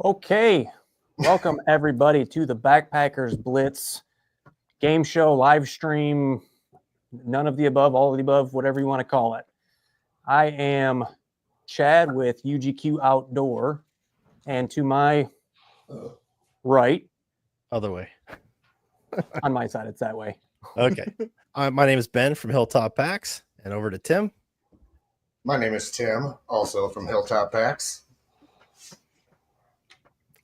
Okay, welcome everybody to the Backpackers Blitz game show, live stream, none of the above, all of the above, whatever you want to call it. I am Chad with UGQ Outdoor, and to my right, Other way. on my side, it's that way. Okay. My name is Ben from Hilltop Packs, and over to Tim. My name is Tim, also from Hilltop Packs.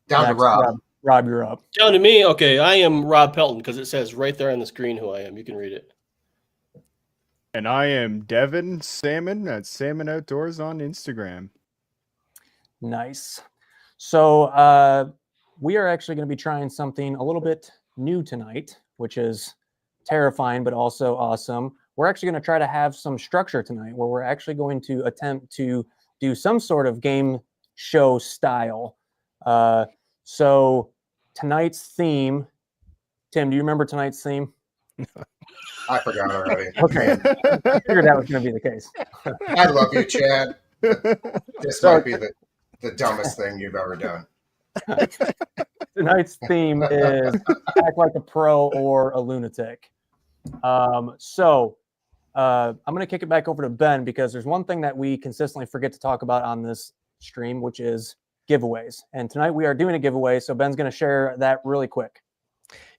Down Next, to Rob. Rob, you're up. Down to me? Okay, I am Rob Pelton because it says right there on the screen who I am. You can read it. And I am Devin Salmon at Salmon Outdoors on Instagram. Nice. So we are actually going to be trying something a little bit new tonight, which is terrifying, but also awesome. We're actually going to try to have some structure tonight where we're actually going to attempt to do some sort of game show style. So tonight's theme, Tim, do you remember tonight's theme? I forgot already. Okay. I figured that was going to be the case. I love you, Chad. This might be the dumbest thing you've ever done. Tonight's theme is act like a pro or a lunatic. I'm going to kick it back over to Ben because there's one thing that we consistently forget to talk about on this stream, which is giveaways. And tonight we are doing a giveaway, so Ben's going to share that really quick.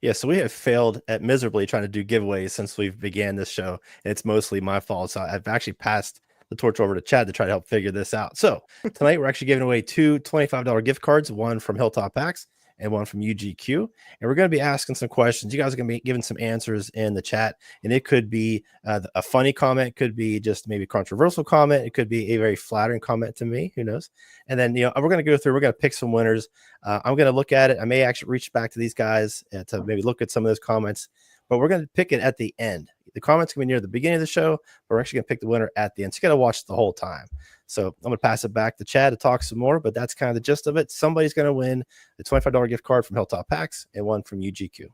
Yeah, so we have failed at miserably trying to do giveaways since we've began this show, and it's mostly my fault. So I've actually passed the torch over to Chad to try to help figure this out. So tonight we're actually giving away two $25 gift cards, one from Hilltop Packs and one from UGQ. And we're going to be asking some questions. You guys are going to be giving some answers in the chat, and it could be a funny comment, it could be just maybe a controversial comment, it could be a very flattering comment to me, who knows. And then we're going to go through, we're going to pick some winners. I'm going to look at it. I may actually reach back to these guys to maybe look at some of those comments, but we're going to pick it at the end. The comments can be near the beginning of the show, but we're actually going to pick the winner at the end. So you got to watch the whole time. So I'm going to pass it back to Chad to talk some more, but that's kind of the gist of it. Somebody's going to win the $25 gift card from Hilltop Packs and one from UGQ.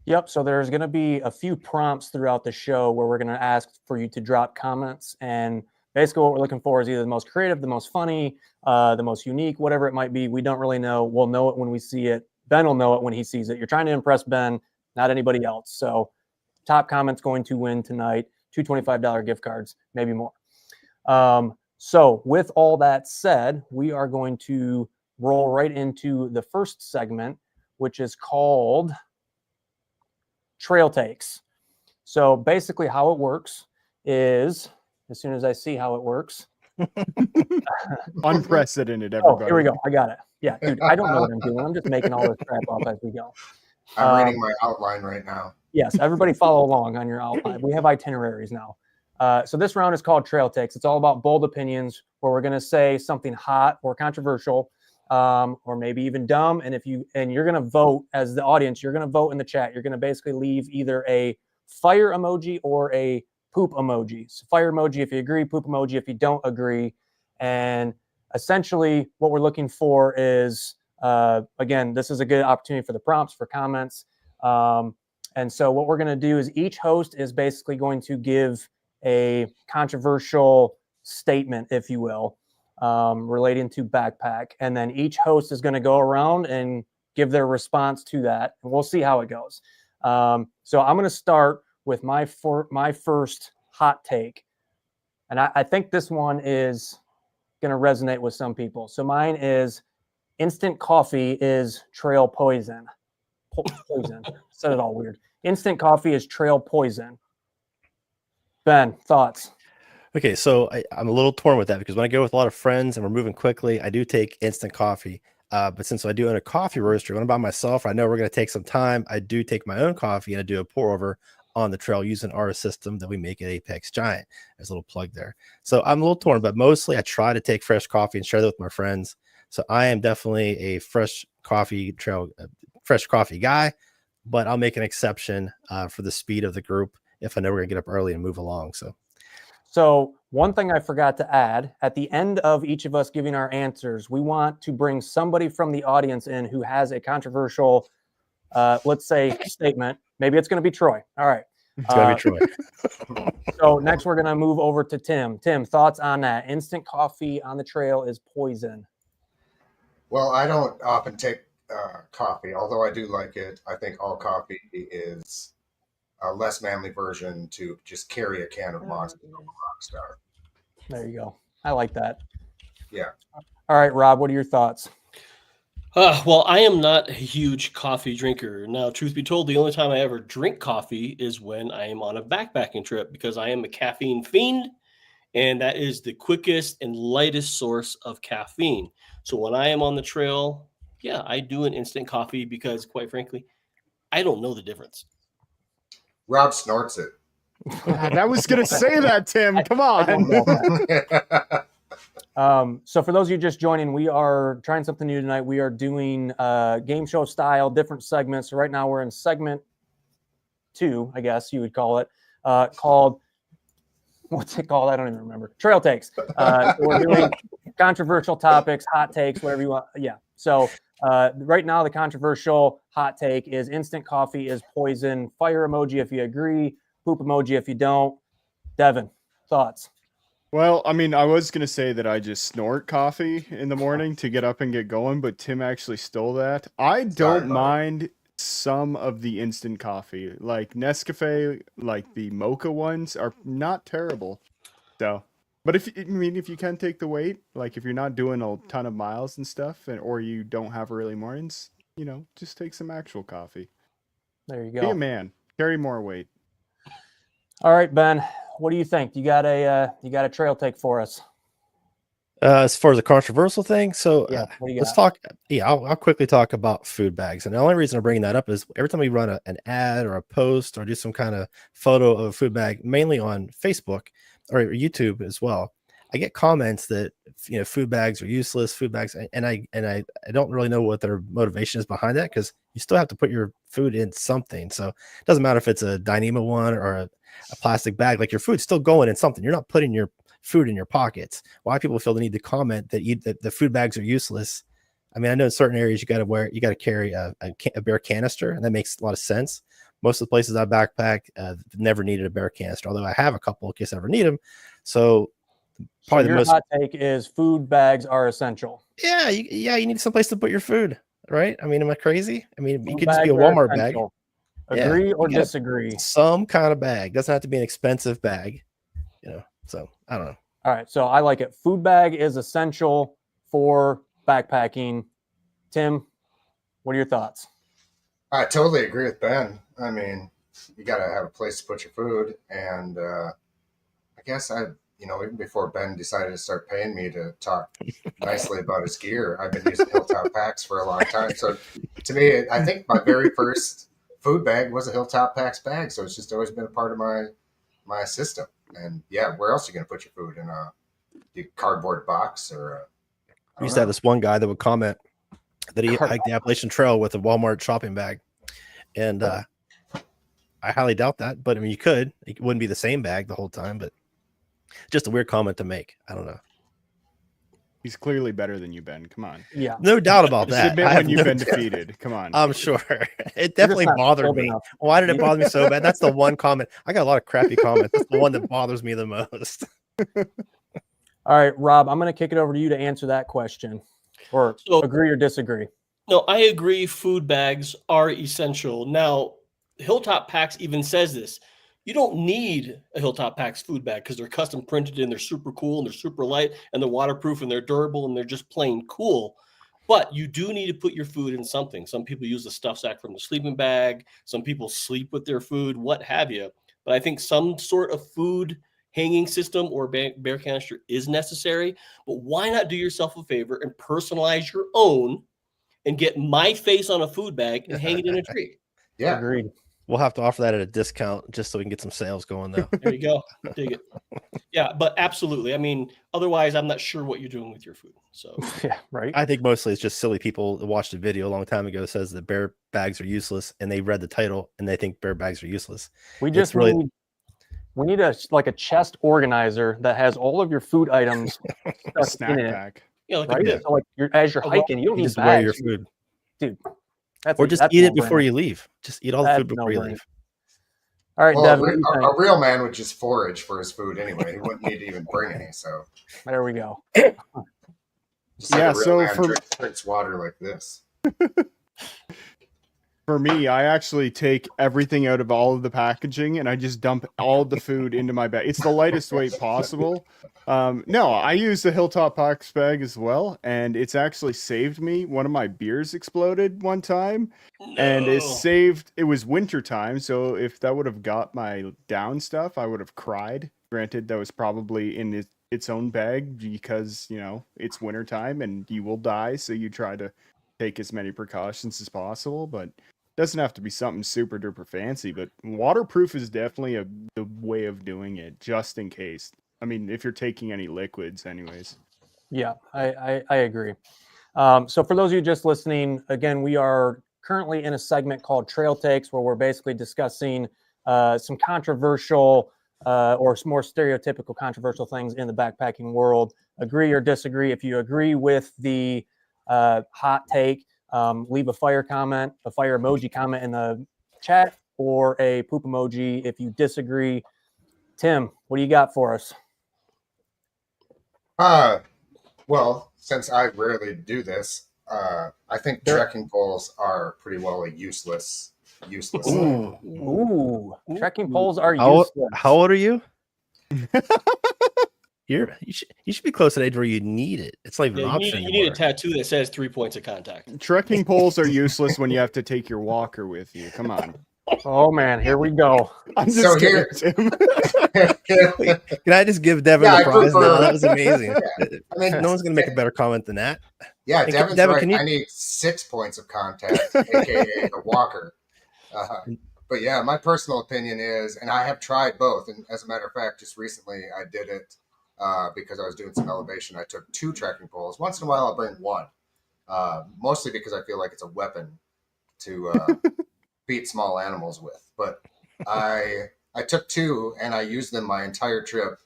Yep. So there's going to be a few prompts throughout the show where we're going to ask for you to drop comments. And basically what we're looking for is either the most creative, the most funny, the most unique, whatever it might be. We don't really know. We'll know it when we see it. Ben will know it when he sees it. You're trying to impress Ben, not anybody else. So top comments going to win tonight, two $25 gift cards, maybe more. So with all that said, we are going to roll right into the first segment, which is called Trail Takes. So basically how it works is, as soon as I see how it works. Unprecedented, everybody. Oh, here we go. I got it. Yeah, dude, I don't know what I'm doing. I'm just making all this crap up as we go. I'm reading my outline right now. Yes, everybody follow along on your outline. We have itineraries now. So this round is called Trail Takes. It's all about bold opinions where we're going to say something hot or controversial, or maybe even dumb. And you're going to vote as the audience, you're going to vote in the chat. You're going to basically leave either a fire emoji or a poop emoji. So fire emoji if you agree, poop emoji if you don't agree. And essentially what we're looking for is, again, this is a good opportunity for the prompts, for comments. And so what we're going to do is each host is basically going to give a controversial statement, if you will, relating to backpack. And then each host is going to go around and give their response to that. And we'll see how it goes. So I'm going to start with my first hot take. And I think this one is going to resonate with some people. So mine is instant coffee is trail poison. Poison. Said it all weird. Instant coffee is trail poison. Ben, thoughts? Okay, so I'm a little torn with that because when I go with a lot of friends and we're moving quickly, I do take instant coffee. But since I do own a coffee roaster, when I'm by myself, I know we're going to take some time. I do take my own coffee and I do a pour over on the trail using our system that we make at Apex Giant. There's a little plug there. So I'm a little torn, but mostly I try to take fresh coffee and share that with my friends. So I am definitely a fresh coffee guy, but I'll make an exception for the speed of the group if I know we're going to get up early and move along. So one thing I forgot to add, at the end of each of us giving our answers, we want to bring somebody from the audience in who has a controversial, let's say, statement. Maybe it's going to be Troy. All right. It's going to be Troy. So next we're going to move over to Tim. Tim, thoughts on that? Instant coffee on the trail is poison. Well, I don't often take coffee, although I do like it. I think all coffee is a less manly version to just carry a can of Monster from a Rockstar. There you go. I like that. Yeah. All right, Rob, what are your thoughts? Well, I am not a huge coffee drinker. Now, truth be told, the only time I ever drink coffee is when I am on a backpacking trip because I am a caffeine fiend, and that is the quickest and lightest source of caffeine. So when I am on the trail, yeah, I do an instant coffee because, quite frankly, I don't know the difference. Rob snorts it. God, I was gonna say that, Tim. Come I don't on. know that. So for those of you just joining, we are trying something new tonight. We are doing game show style, different segments. So right now we're in segment 2, I guess you would call it, called, what's it called? I don't even remember. Trail takes. So we're doing controversial topics, hot takes, whatever you want. Yeah. So right now the controversial hot take is instant coffee is poison. Fire emoji if you agree, poop emoji if you don't. Devin, thoughts? Well, I mean, I was gonna say that I just snort coffee in the morning to get up and get going, but Tim actually stole that. I don't buddy. mind some of the instant coffee, like Nescafe, like the mocha ones are not terrible. So, but if you can take the weight, like if you're not doing a ton of miles and stuff, or you don't have early mornings, just take some actual coffee. There you Be a go. man, carry more weight. All right, Ben, what do you think? You got a trail take for us? As far as the controversial thing, so Yeah, what do you let's got? talk. Yeah, I'll quickly talk about food bags. And the only reason I'm bringing that up is every time we run an ad or a post or do some kind of photo of a food bag, mainly on Facebook or YouTube as well, I get comments that food bags are useless. Food bags, and I don't really know what their motivation is behind that because you still have to put your food in something. So it doesn't matter if it's a Dyneema one or a plastic bag. Like your food's still going in something. You're not putting your food in your pockets. Why people feel the need to comment that the food bags are useless? I mean, I know in certain areas you got to carry a bare canister, and that makes a lot of sense. Most of the places I backpack never needed a bare canister, although I have a couple in case I ever need them. So probably your hot take is food bags are essential. Yeah, you need someplace to put your food, right? I mean, am I crazy? I mean, it could just Bags be a are Walmart bag. essential. Agree or disagree? Some kind of bag. Doesn't have to be an expensive bag, So I don't know. All right, so I like it. Food bag is essential for backpacking. Tim, what are your thoughts? I totally agree with Ben. I mean, you got to have a place to put your food. And I guess even before Ben decided to start paying me to talk nicely about his gear, I've been using Hilltop Packs for a long time. So to me, I think my very first food bag was a Hilltop Packs bag. So it's just always been a part of my system. And yeah, where else are you going to put your food? In a cardboard box or We used to have this one guy that would comment that he hiked the Appalachian Trail with a Walmart shopping bag. And I highly doubt that. But I mean, you could. It wouldn't be the same bag the whole time, but just a weird comment to make. I don't know. He's clearly better than you, Ben. Come on. Yeah. No doubt about that. Admit when you've been defeated. Come on. I'm sure. It definitely bothered me. Why did it bother me so bad? That's the one comment. I got a lot of crappy comments. That's the one that bothers me the most. All right, Rob, I'm going to kick it over to you to answer that question, or agree or disagree. No, I agree. Food bags are essential. Now, Hilltop Packs even says this. You don't need a Hilltop Packs food bag because they're custom printed and they're super cool and they're super light and they're waterproof and they're durable and they're just plain cool. But you do need to put your food in something. Some people use the stuff sack from the sleeping bag. Some people sleep with their food, what have you. But I think some sort of food hanging system or bear canister is necessary. But why not do yourself a favor and personalize your own and get my face on a food bag and hang it in a tree? Yeah. Agreed. We'll have to offer that at a discount just so we can get some sales going, though. There you go. Dig it. Yeah, but absolutely. I mean, otherwise, I'm not sure what you're doing with your food. So yeah, right. I think mostly it's just silly people that watched a video a long time ago that says that bear bags are useless, and they read the title and they think bear bags are useless. We just really we need a chest organizer that has all of your food items snack in it. pack. Yeah, like right. So like as you're hiking, you don't need just bags. wear your food, dude. Or just eat it before you leave. Just eat all the food before you leave. All right, well, Devin, a real man would just forage for his food anyway. He wouldn't need to even bring any. So there we go. Just like Yeah, a real so man for- drinks water like this. For me, I actually take everything out of all of the packaging and I just dump all of the food into my bag. It's the lightest weight possible. No, I use the Hilltop Packs bag as well, and it's actually saved me. One of my beers exploded one time, and it was winter time, so if that would have got my down stuff, I would have cried. Granted, that was probably in its own bag because, it's winter time and you will die, so you try to take as many precautions as possible, but doesn't have to be something super duper fancy, but waterproof is definitely the way of doing it, just in case. I mean, if you're taking any liquids, anyways. Yeah, I agree. So for those of you just listening, again, we are currently in a segment called Trail Takes, where we're basically discussing some controversial or more stereotypical controversial things in the backpacking world. Agree or disagree. If you agree with the hot take, leave a fire emoji comment in the chat, or a poop emoji if you disagree. Tim, what do you got for us? Well, since I rarely do this, I think trekking poles are pretty well a useless. Ooh, trekking poles are How useless. old are you? You should be close to the age where you need it. It's like an Yeah, option. you need a tattoo that says 3 points of contact. Trekking poles are useless when you have to take your walker with you. Come on. Oh man, here we go. I'm just So kidding, Tim. Can I just give Devin Yeah, the I prize? prefer- Now? That was amazing. I mean, No one's gonna make a better comment than that. Yeah, Hey, Devin's Devin, right. can you- I need 6 points of contact, aka a walker. But yeah, my personal opinion is, and I have tried both. And as a matter of fact, just recently I did it because I was doing some elevation. I took 2 trekking poles. Once in a while, I'll bring 1, mostly because I feel like it's a weapon to beat small animals with. But I took 2 and I used them my entire trip.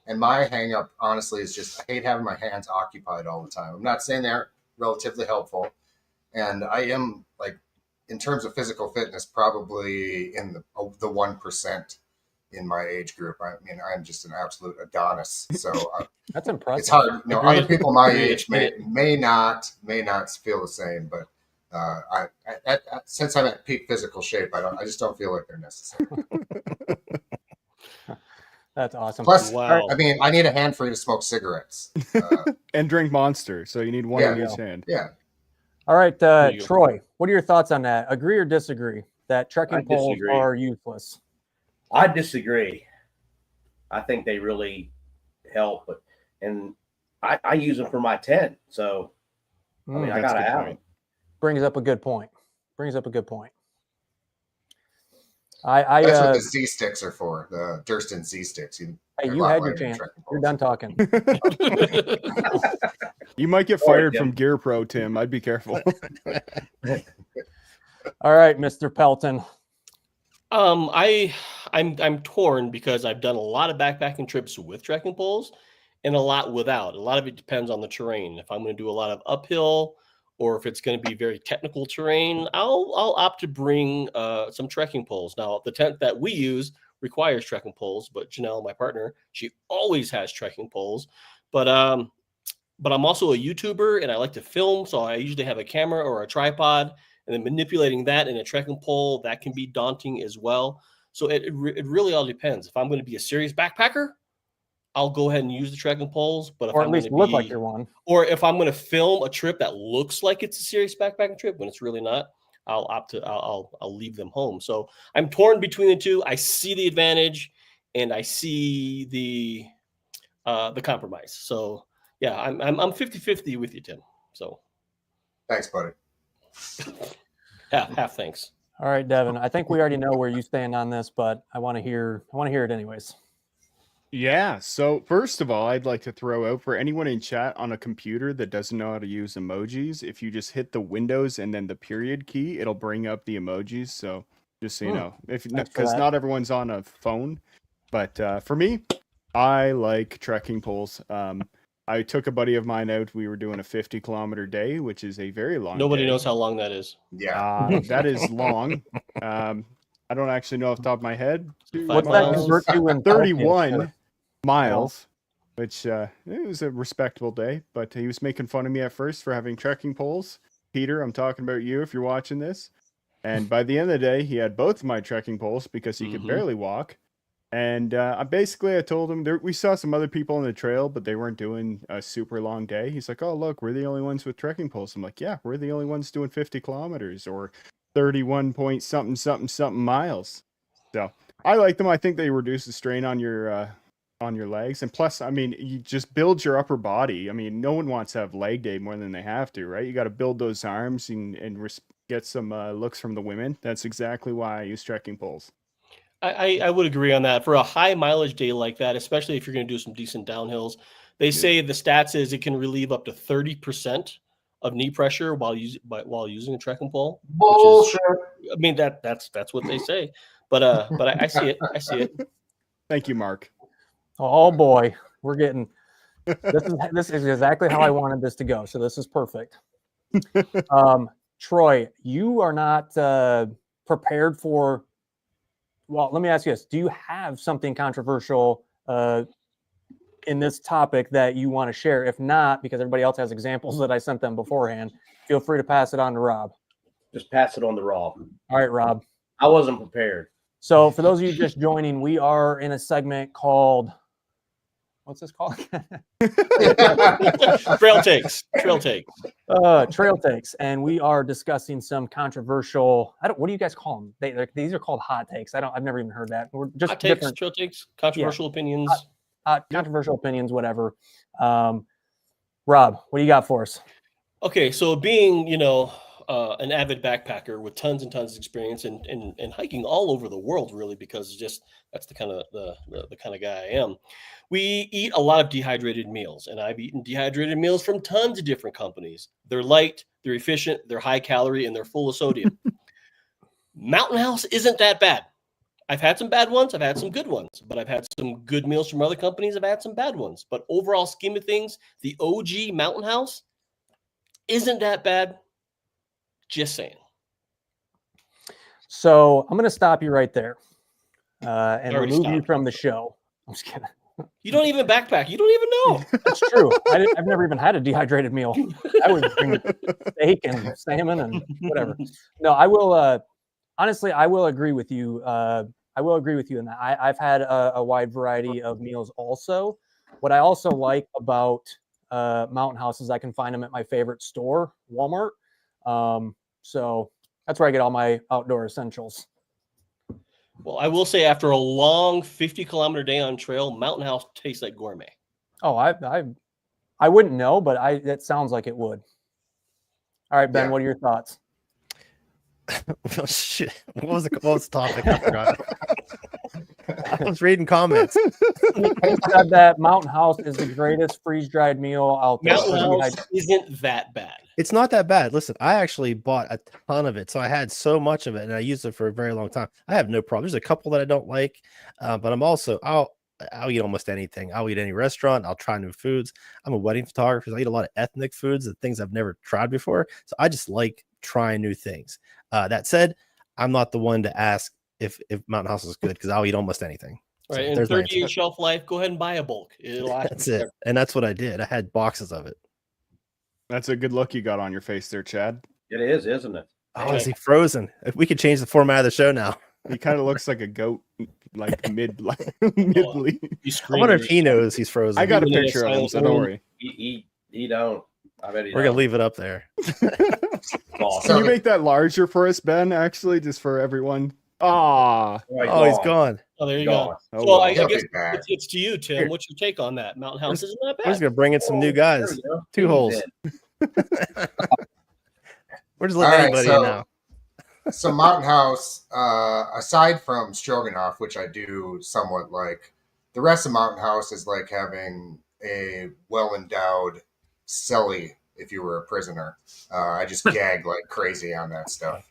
And my hang up, honestly, is just I hate having my hands occupied all the time. I'm not saying they're relatively helpful. And I am, like, in terms of physical fitness, probably in the 1% in my age group. I mean, I'm just an absolute Adonis. So That's impressive. it's hard. Agreed. Other people my Agreed. age may not feel the same, but since I'm at peak physical shape, I just don't feel like they're necessary. That's awesome. Plus, Wow. I mean, I need a hand free to smoke cigarettes. And drink Monster, so you need one Yeah. in each hand. Yeah. All right, you go. Troy, what are your thoughts on that? Agree or disagree that trekking I poles disagree. are useless? I disagree. I think they really help, and I use them for my tent. So I mean, I That's a gotta good have point. them. Brings up a good point. I That's what the Z sticks are for. The Durston Z sticks. hey, they're a you lot had your lighter than chance. trekking You're poles. done talking. You might get Sorry, fired Tim. from Gear Pro, Tim. I'd be careful. All right, Mr. Pelton. I'm torn because I've done a lot of backpacking trips with trekking poles and a lot without. A lot of it depends on the terrain. If I'm going to do a lot of uphill or if it's going to be very technical terrain, I'll opt to bring some trekking poles. Now, the tent that we use requires trekking poles, but Janelle, my partner, she always has trekking poles. But I'm also a YouTuber and I like to film, so I usually have a camera or a tripod. And then manipulating that in a trekking pole, that can be daunting as well. So it really all depends. If I'm going to be a serious backpacker, I'll go ahead and use the trekking poles. But if Or at I'm least going to look like you're one. or if I'm going to film a trip that looks like it's a serious backpacking trip when it's really not, I'll leave them home. So I'm torn between the two. I see the advantage and I see the compromise. So yeah, I'm 50-50 with you, Tim. So Thanks, buddy. half thanks. All right, Devin. I think we already know where you stand on this, but I want to hear it anyways. Yeah, so first of all, I'd like to throw out for anyone in chat on a computer that doesn't know how to use emojis, if you just hit the Windows and then the period key, it'll bring up the emojis. So just so you know, Thanks for because that. not everyone's on a phone. But for me, I like trekking poles. I took a buddy of mine out. We were doing a 50-kilometer day, which is a very long Nobody day. knows how long that is. Yeah. That is long. I don't actually know off the top of my head. Five What's that miles. convert to in 31 miles. which it was a respectable day. But he was making fun of me at first for having trekking poles. Peter, I'm talking about you if you're watching this. And by the end of the day, he had both of my trekking poles because he could barely walk. And I told him we saw some other people on the trail, but they weren't doing a super long day. He's like, "Oh, look, we're the only ones with trekking poles." I'm like, "Yeah, we're the only ones doing 50 kilometers or 31 point something miles." So I like them. I think they reduce the strain on your legs. And plus, I mean, you just build your upper body. I mean, no one wants to have leg day more than they have to, right? You got to build those arms and get some looks from the women. That's exactly why I use trekking poles. I would agree on that. For a high mileage day like that, especially if you're going to do some decent downhills, they say the stats is it can relieve up to 30% of knee pressure while using a trekking pole. Bullshit. I mean that's what they say. But I see it. I see it. Thank you, Mark. Oh boy, we're getting this is exactly how I wanted this to go. So this is perfect. Troy, you are not prepared for. Well, let me ask you this. Do you have something controversial in this topic that you want to share? If not, because everybody else has examples that I sent them beforehand, feel free to pass it on to Rob. Just pass it on to Rob. All right, Rob. I wasn't prepared. So for those of you just joining, we are in a segment called, what's this called? Trail takes. Trail takes, and we are discussing some controversial. What do you guys call them? These are called hot takes. I've never even heard that. We're just hot takes, different trail takes, controversial opinions. Controversial opinions, whatever. Rob, what do you got for us? Okay, so being an avid backpacker with tons and tons of experience and hiking all over the world, really, because that's the kind of the kind of guy I am. We eat a lot of dehydrated meals, and I've eaten dehydrated meals from tons of different companies. They're light, they're efficient, they're high calorie, and they're full of sodium. Mountain House isn't that bad. I've had some bad ones, I've had some good ones, but I've had some good meals from other companies, I've had some bad ones. But overall scheme of things, the OG Mountain House isn't that bad. Just saying. So I'm going to stop you right there and Already remove you stopped. from the show. I'm just kidding. You don't even backpack. You don't even know. That's true. I've never even had a dehydrated meal. I would bring steak and salmon and whatever. No, I will. Honestly, I will agree with you. I will agree with you in that. I've had a wide variety of meals also. What I also like about Mountain House is I can find them at my favorite store, Walmart. So that's where I get all my outdoor essentials. Well, I will say after a long 50-kilometer day on trail, Mountain House tastes like gourmet. Oh, I wouldn't know, but it sounds like it would. All right, Ben, Yeah. what are your thoughts? Oh, shit. What was the topic? I forgot. I was reading comments. He said that Mountain House is the greatest freeze-dried meal out there. Mountain House isn't that bad. It's not that bad. Listen, I actually bought a ton of it, so I had so much of it, and I used it for a very long time. I have no problem. There's a couple that I don't like, but I'll eat almost anything. I'll eat any restaurant. I'll try new foods. I'm a wedding photographer. So I eat a lot of ethnic foods and things I've never tried before. So I just like trying new things. That said, I'm not the one to ask if Mountain House is good because I'll eat almost anything. Right, So and there's my 30 year answer. shelf life, go ahead and buy a bulk. It'll last That's forever. it. And that's what I did. I had boxes of it. That's a good look you got on your face there, Chad. It is, isn't it? Oh, is he frozen? If we could change the format of the show now. He kind of looks like a goat, like mid. You I wonder if he knows he's frozen. I got a Even in a picture of him, so silent don't room. worry. He don't. I bet he We're don't. gonna leave it up there. Awesome. Can you make that larger for us, Ben? Actually, just for everyone. Ah, Oh, he's gone. Oh, there you Gone. go. Oh, So well. I He'll guess be back. it's to you, Tim. Here. What's your take on that? Mountain House isn't that We're just bad. gonna bring in some new guys. There we go. Two He's holes. in. We're just letting All right, anybody so- in now. So Mountain House, aside from Stroganoff, which I do somewhat like, the rest of Mountain House is like having a well-endowed celly if you were a prisoner. I just gag like crazy on that stuff.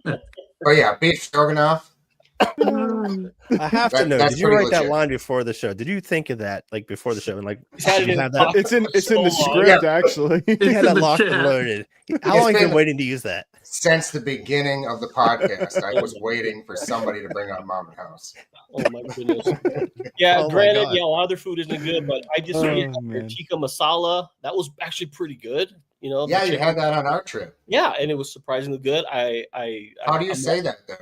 But yeah, beef stroganoff. I have to That- know. that's Did you pretty write that legit. line before the show? Did you think of that like before the show? And like, He's had did it you in have that? it's in the So long. script actually. You had in that the locked and chat. loaded. How It's long have you been been- waiting to use that? Since the beginning of the podcast, I was waiting for somebody to bring up Mountain House. Oh my goodness. Yeah, Oh my granted, God. yeah, a lot of their food isn't good, but I just ate their man. tikka masala. That was actually pretty good. You know, the Yeah, you chicken- had that on our trip. Yeah, and it was surprisingly good. How do you I'm say that though?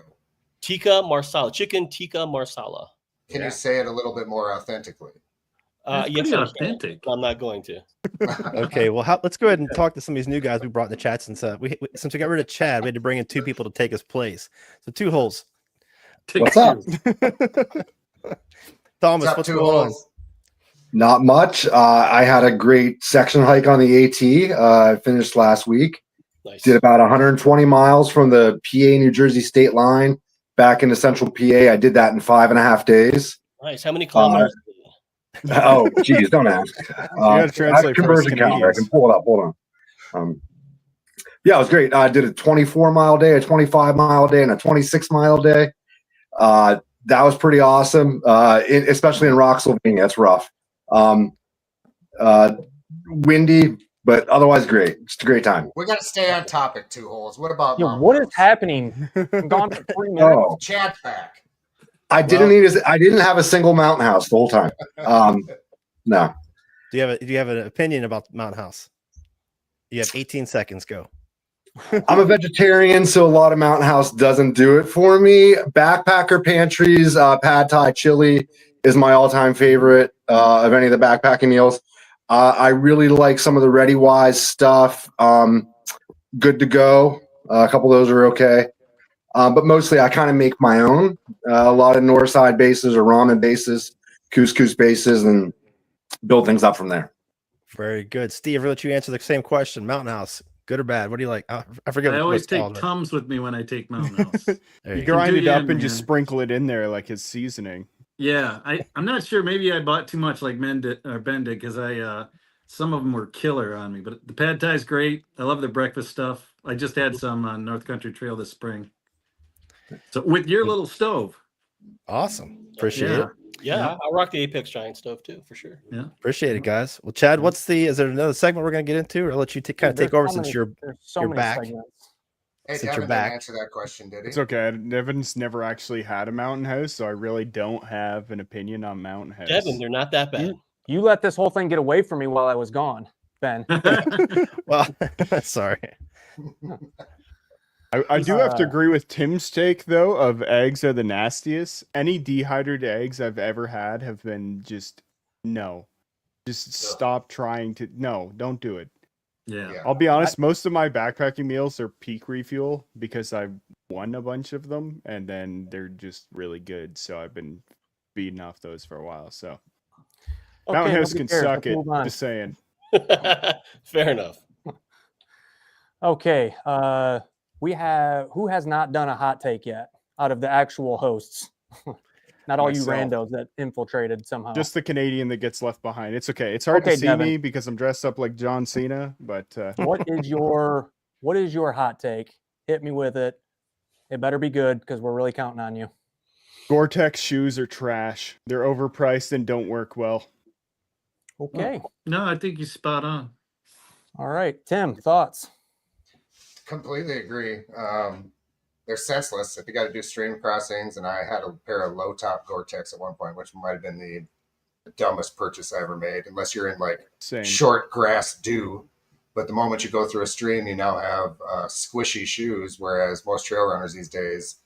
tikka marsala, chicken tikka marsala. Can Yeah. you say it a little bit more authentically? That's Yes, pretty I can. authentic. I'm not going to. Okay, well, let's go ahead and talk to some of these new guys we brought in the chat since since we got rid of Chad, we had to bring in 2 people to take his place. So 2 holes. Takes What's up? two. Thomas, Top what's 2 going on? holes. Not much. I had a great section hike on the AT. I finished last week. Nice. Did about 120 miles from the PA New Jersey state line back into central PA. I did that in 5.5 days. Nice. How many kilometers? Oh, geez, don't ask. gotta translate I have a for us conversion calendar. I Canadians. can pull it up. Hold on. Yeah, it was great. I did a 24-mile day, a 25-mile day, and a 26-mile day. That was pretty awesome, especially in Rocksylvania. It's rough. Windy, but otherwise great. Just a great time. We got to stay on topic. 2 holes. What about Yo, Mountain what is House? happening? I'm gone for 3 minutes. Oh, Chad's back. I didn't have a single mountain house the whole time. No. Do you have an opinion about Mountain House? You have 18 seconds. Go. I'm a vegetarian, so a lot of Mountain House doesn't do it for me. Backpacker Pantries, Pad Thai chili is my all-time favorite of any of the backpacking meals. I really like some of the Ready Wise stuff. Good to Go. A couple of those are okay. But mostly I kind of make my own. A lot of Northside bases or ramen bases, couscous bases, and build things up from there. Very good. Steve, I'll let you answer the same question. Mountain House, good or bad? What do you like? I forget. I what always it's take called, but Tums with me when I take Mountain House. there You you go. grind do it you up in, and just man. sprinkle it in there like his seasoning. Yeah, I'm not sure. Maybe I bought too much like Ben did because some of them were killer on me. But the pad thai is great. I love their breakfast stuff. I just had some on North Country Trail this spring. So with your little stove. Awesome. Appreciate Yeah. it. Yeah, I rock the Apex Giant stove too, for sure. Appreciate it, guys. Well, Chad, is there another segment we're going to get into, or I'll let you kind of There's take over so since many- you're there's so you're many back. segments. Hey, Since you're Devin didn't back. answer that question, did he? It's okay. Devin's never actually had a mountain house, so I really don't have an opinion on mountain house. Devin, they're not that bad. You let this whole thing get away from me while I was gone, Ben. Well, sorry. I do have to agree with Tim's take, though, of eggs are the nastiest. Any dehydrated eggs I've ever had have been just no. Just stop trying to. No, don't do it. Yeah. Yeah. I'll be honest, most of my backpacking meals are peak refuel because I've won a bunch of them and then they're just really good. So I've been feeding off those for a while. So Mountain House nobody can cares. suck Let's it. move on. Just saying. Fair enough. Okay. Who has not done a hot take yet out of the actual hosts? Not all you Myself. randos that infiltrated somehow. Just the Canadian that gets left behind. It's okay. It's hard Okay, to see Devin. me because I'm dressed up like John Cena, but what is your hot take? Hit me with it. It better be good because we're really counting on you. Gore-Tex shoes are trash. They're overpriced and don't work well. Okay. No, I think you're spot on. All right. Tim, thoughts? Completely agree. They're senseless if you got to do stream crossings. And I had a pair of low top Gore-Tex at one point, which might have been the dumbest purchase I ever made, unless you're in like Same. short grass dew. But the moment you go through a stream, you now have squishy shoes, whereas most trail runners these days,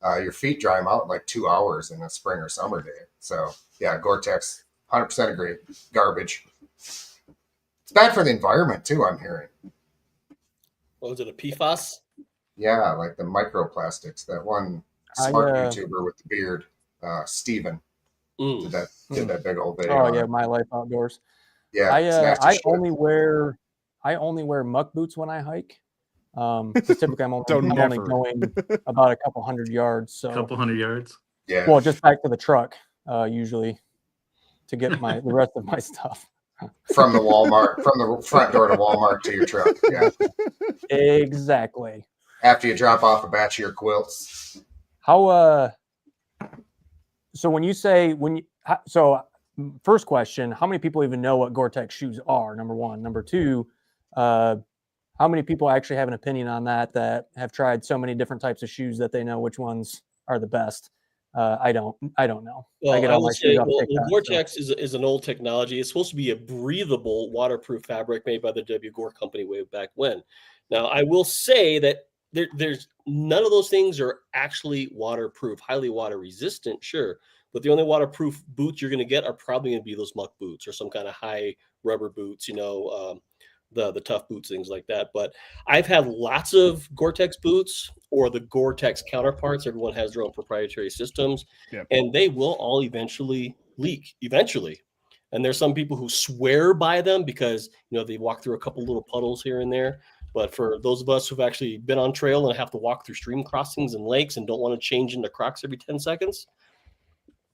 your feet dry them out in like 2 hours in a spring or summer day. So yeah, Gore-Tex, 100% agree. Garbage. It's bad for the environment too, I'm hearing. What was it, a PFAS? Yeah, like the microplastics. That one smart YouTuber with the beard, Steven, did that big old video. Oh yeah, My Life Outdoors. Yeah, it's nasty I shit. only wear muck boots when I hike. 'Cause typically I'm only, So I'm only never. going about a couple hundred yards. So A couple hundred yards. Yeah. well, just back to the truck usually to get the rest of my stuff. From the Walmart, from the front door to Walmart to your truck. Yeah. Exactly. After you drop off a batch of your quilts. How so when you say first question, how many people even know what Gore-Tex shoes are? Number one. Number two, how how many people actually have an opinion on that have tried so many different types of shoes that they know which ones are the best? I don't know. Well, get I all will my shoes say, off well, TikTok, so- Gore-Tex is an old technology. It's supposed to be a breathable, waterproof fabric made by the W. Gore Company way back when. Now, I will say that there's none of those things are actually waterproof, highly water resistant, sure. But the only waterproof boots you're going to get are probably going to be those muck boots or some kind of high rubber boots, the tough boots, things like that. But I've had lots of Gore-Tex boots or the Gore-Tex counterparts. Everyone has their own proprietary systems, Yep. and they will all eventually leak. And there's some people who swear by them because they walk through a couple little puddles here and there. But for those of us who've actually been on trail and have to walk through stream crossings and lakes and don't want to change into Crocs every 10 seconds,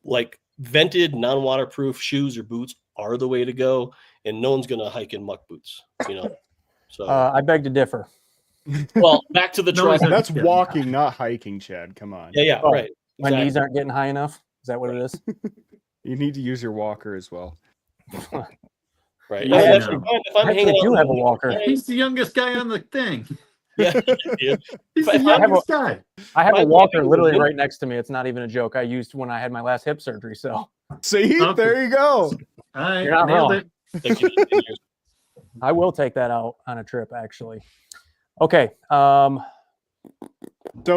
like vented non-waterproof shoes or boots are the way to go, and no one's gonna hike in muck boots, So I beg to differ. well, back to the No, truck. it's That's Yeah. walking, not hiking, Chad. Come on. Yeah, Oh, right. My Exactly. knees aren't getting high enough. Is that what it is? You need to use your walker as well. Right. Yeah, I That's actually- fine. If I'm I hanging actually out do in have the a walker. right- He's the youngest guy on the thing. Yeah, dude. He's If the I'm- youngest guy. I have My a walker walker literally was- right next to me. It's not even a joke. I used when I had my last hip surgery. So See, Okay. there you go. All right, You're not nailed wrong. it. Thank you. I will take that out on a trip, actually. Okay. So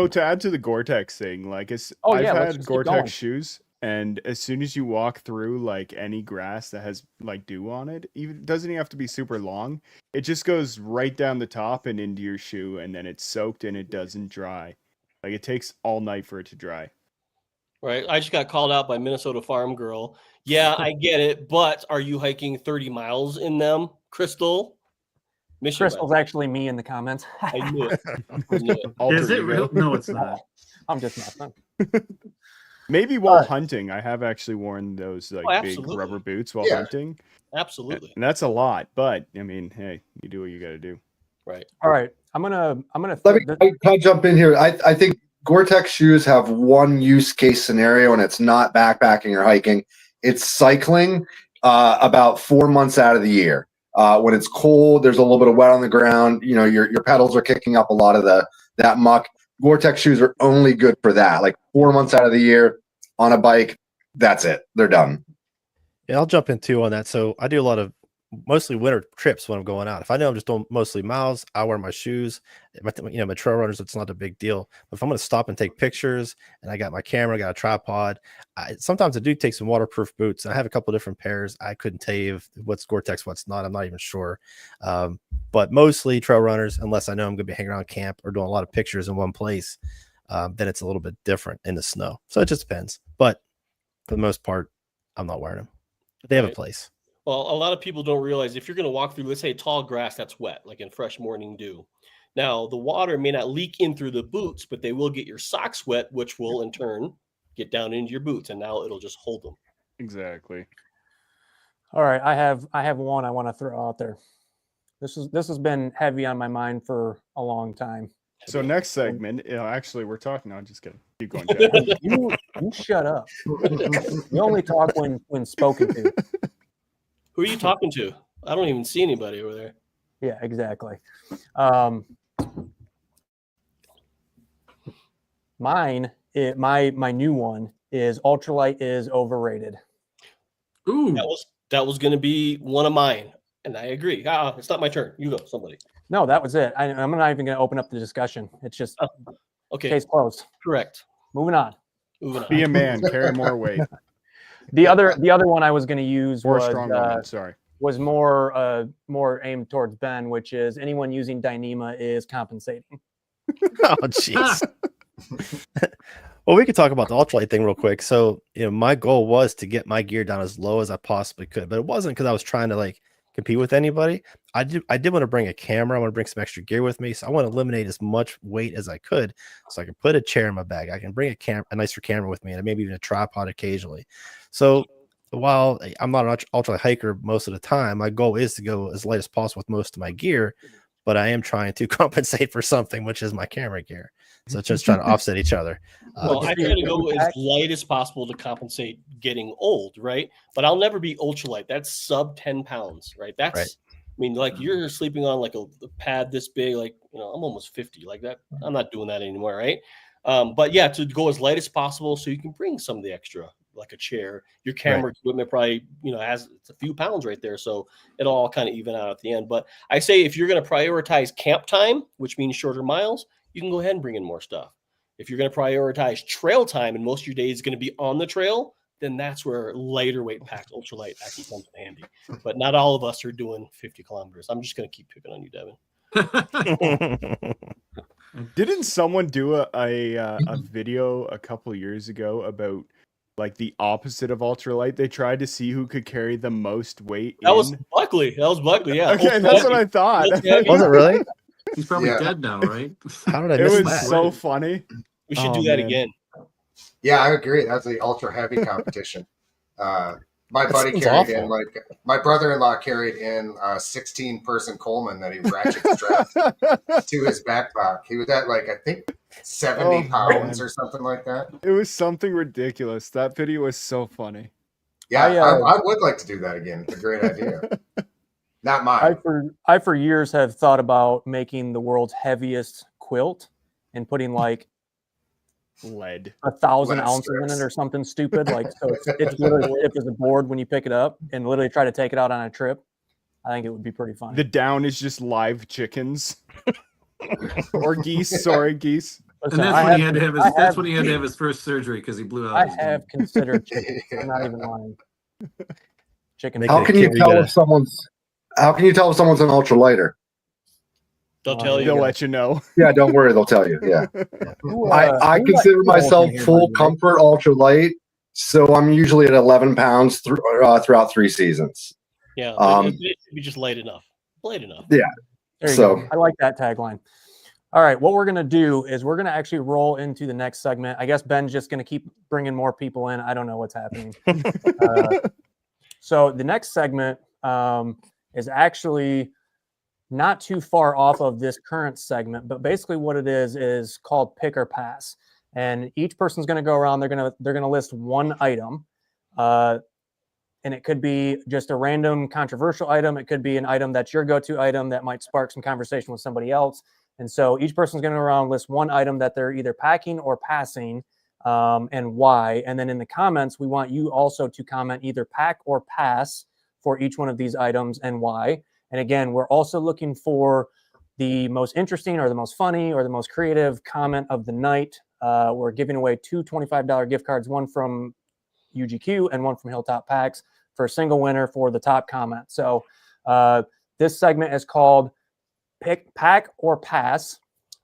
to add to the Gore-Tex thing, like Oh, I've yeah, let's had just keep going. Gore-Tex shoes, and as soon as you walk through like any grass that has like dew on it, even doesn't even have to be super long. It just goes right down the top and into your shoe, and then it's soaked and it doesn't dry. Like it takes all night for it to dry. Right. I just got called out by Minnesota Farm Girl. Yeah, I get it, but are you hiking 30 miles in them, Crystal? Mission Crystal's actually me in the comments. I knew it. I knew it. Alter Is it ego. real? No, it's not. I'm just messing. Maybe while hunting, I have actually worn those like big absolutely. rubber boots while Yeah. hunting, Absolutely. and that's a lot. But I mean, hey, you do what you got to do. Right. All right. I'm gonna. Can I jump in here? I think Gore-Tex shoes have one use case scenario, and it's not backpacking or hiking. It's cycling about 4 months out of the year. When it's cold, there's a little bit of wet on the ground. Your pedals are kicking up a lot of that muck. Gore-Tex shoes are only good for that. Like 4 months out of the year on a bike, that's it. They're done. Yeah, I'll jump in too on that. So I do a lot of mostly winter trips when I'm going out. If I know I'm just doing mostly miles, I wear my shoes. My trail runners, it's not a big deal. But if I'm going to stop and take pictures and I got my camera, got a tripod, sometimes I do take some waterproof boots. I have a couple different pairs. I couldn't tell you what's Gore-Tex, what's not. I'm not even sure. But mostly trail runners, unless I know I'm going to be hanging around camp or doing a lot of pictures in one place, then it's a little bit different in the snow. So it just depends. But for the most part, I'm not wearing them. But they have a place. Well, a lot of people don't realize if you're going to walk through, let's say, tall grass that's wet, like in fresh morning dew. Now, the water may not leak in through the boots, but they will get your socks wet, which will in turn get down into your boots, and now it'll just hold them. Exactly. All right. I have one I want to throw out there. This has been heavy on my mind for a long time. So next segment, actually, we're talking. No, just kidding. Keep going, Chad. You shut up. You only talk when spoken to. Who are you talking to? I don't even see anybody over there. Yeah, exactly. My new one is ultralight is overrated. Ooh, That was going to be one of mine, and I agree. It's not my turn. You go, somebody. No, that was it. I'm not even going to open up the discussion. It's just Okay, case closed. correct. Moving on. Moving on. Be a man, carry more weight. The other one I was going to use Or a was strong woman. Sorry. was more aimed towards Ben, which is anyone using Dyneema is compensating. Oh, jeez. Well, we could talk about the ultralight thing real quick. So, my goal was to get my gear down as low as I possibly could, but it wasn't because I was trying to compete with anybody. I did want to bring a camera. I want to bring some extra gear with me. So I want to eliminate as much weight as I could so I can put a chair in my bag. I can bring a nicer camera with me and maybe even a tripod occasionally. So while I'm not an ultralight hiker most of the time, my goal is to go as light as possible with most of my gear, but I am trying to compensate for something, which is my camera gear. So just trying to offset each other. Well, I try to go as light as possible to compensate getting old, right? But I'll never be ultralight. That's sub 10 pounds, right? That's mean, like you're sleeping on like a pad this big, like, I'm almost 50 like that. I'm not doing that anymore. Right. But yeah, to go as light as possible so you can bring some of the extra, like a chair. Your camera equipment probably, has it's a few pounds right there. So it'll all kind of even out at the end. But I say if you're going to prioritize camp time, which means shorter miles, you can go ahead and bring in more stuff. If you're going to prioritize trail time and most of your day is going to be on the trail, then that's where lighter weight packs, ultralight, actually comes in handy. But not all of us are doing 50 kilometers. I'm just going to keep picking on you, Devin. Didn't someone do a video a couple years ago about like the opposite of ultralight? They tried to see who could carry the most weight. That was Buckley. Yeah. Okay, that's what I thought. Was it really? He's probably dead now, right? How did I It miss was that? so funny. We should do that again. Yeah, I agree. That's the ultra heavy competition. My buddy seems carried awful. in my brother-in-law carried in a 16-person Coleman that he ratchet strapped to his backpack. He was at I think 70 pounds or something like that. It was something ridiculous. That video was so funny. Yeah, I would like to do that again. It's a great idea. Not mine. I for years have thought about making the world's heaviest quilt and putting like lead 1,000 Lead ounces in strips. it or something stupid. Like so it's literally stiff as a board when you pick it up and literally try to take it out on a trip. I think it would be pretty funny. The down is just live chickens or geese. Sorry, geese. Listen, And that's when he had to have his. That's when he had to have his first surgery because he blew out. I his have knee. considered chicken. I'm not even lying. Chicken. Make How it can you kid, tell gotta- if someone's an ultralighter? They'll tell you. They'll let you know. Yeah, don't worry, they'll tell you. Yeah. Who, I who consider let- myself here, full by the way? comfort ultralight, so I'm usually at 11 pounds throughout 3 seasons. Yeah, Um, it should be just light enough. Light enough. There you So- go. I like that tagline. All right, what we're going to do is we're going to actually roll into the next segment. I guess Ben's just going to keep bringing more people in. I don't know what's happening. So the next segment is actually not too far off of this current segment, but basically what it is called pick or pass. And each person's going to go around. They're going to list one item, and it could be just a random controversial item. It could be an item that's your go-to item that might spark some conversation with somebody else. And so each person's going to go around list one item that they're either packing or passing, and why. And then in the comments, we want you also to comment either pack or pass for each one of these items and why. And again, we're also looking for the most interesting or the most funny or the most creative comment of the night. We're giving away 2 $25 gift cards, one from UGQ and one from Hilltop Packs for a single winner for the top comment. So this segment is called Pack or Pass.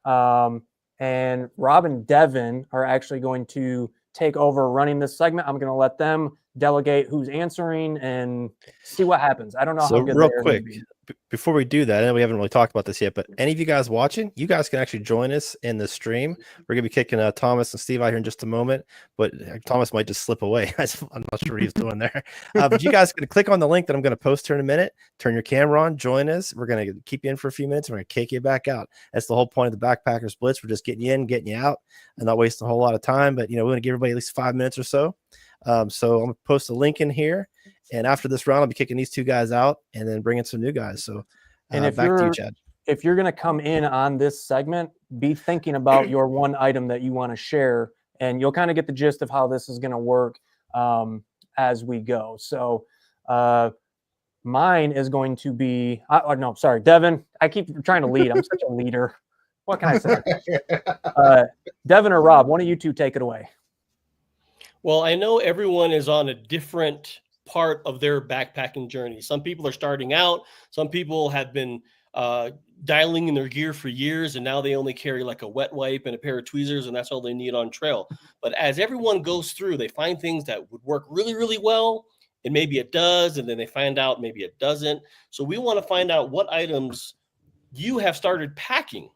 And Rob and Devin are actually going to take over running this segment. I'm going to let them delegate who's answering and see what happens. I don't know So how good real they are quick, gonna be. before we do that, and we haven't really talked about this yet, but any of you guys watching, you guys can actually join us in the stream. We're gonna be kicking Thomas and Steve out here in just a moment, but Thomas might just slip away. I'm not sure what he's doing there. But you guys can click on the link that I'm going to post here in a minute. Turn your camera on, join us. We're going to keep you in for a few minutes. And we're going to kick you back out. That's the whole point of the Backpackers Blitz. We're just getting you in, getting you out, and not wasting a whole lot of time. But we want to give everybody at least 5 minutes or so. So I'm gonna post a link in here, and after this round, I'll be kicking these 2 guys out and then bringing some new guys. So And if back to you, you're- Chad. If you're going to come in on this segment, be thinking about your one item that you want to share, and you'll kind of get the gist of how this is going to work as we go. So mine is going to be, no, sorry, Devin. I keep trying to lead. I'm such a leader. What can I say? Devin or Rob, one of you two take it away. Well, I know everyone is on a different part of their backpacking journey. Some people are starting out. Some people have been dialing in their gear for years, and now they only carry like a wet wipe and a pair of tweezers, and that's all they need on trail. But as everyone goes through, they find things that would work really, really well, and maybe it does, and then they find out maybe it doesn't. So we want to find out what items you have started packing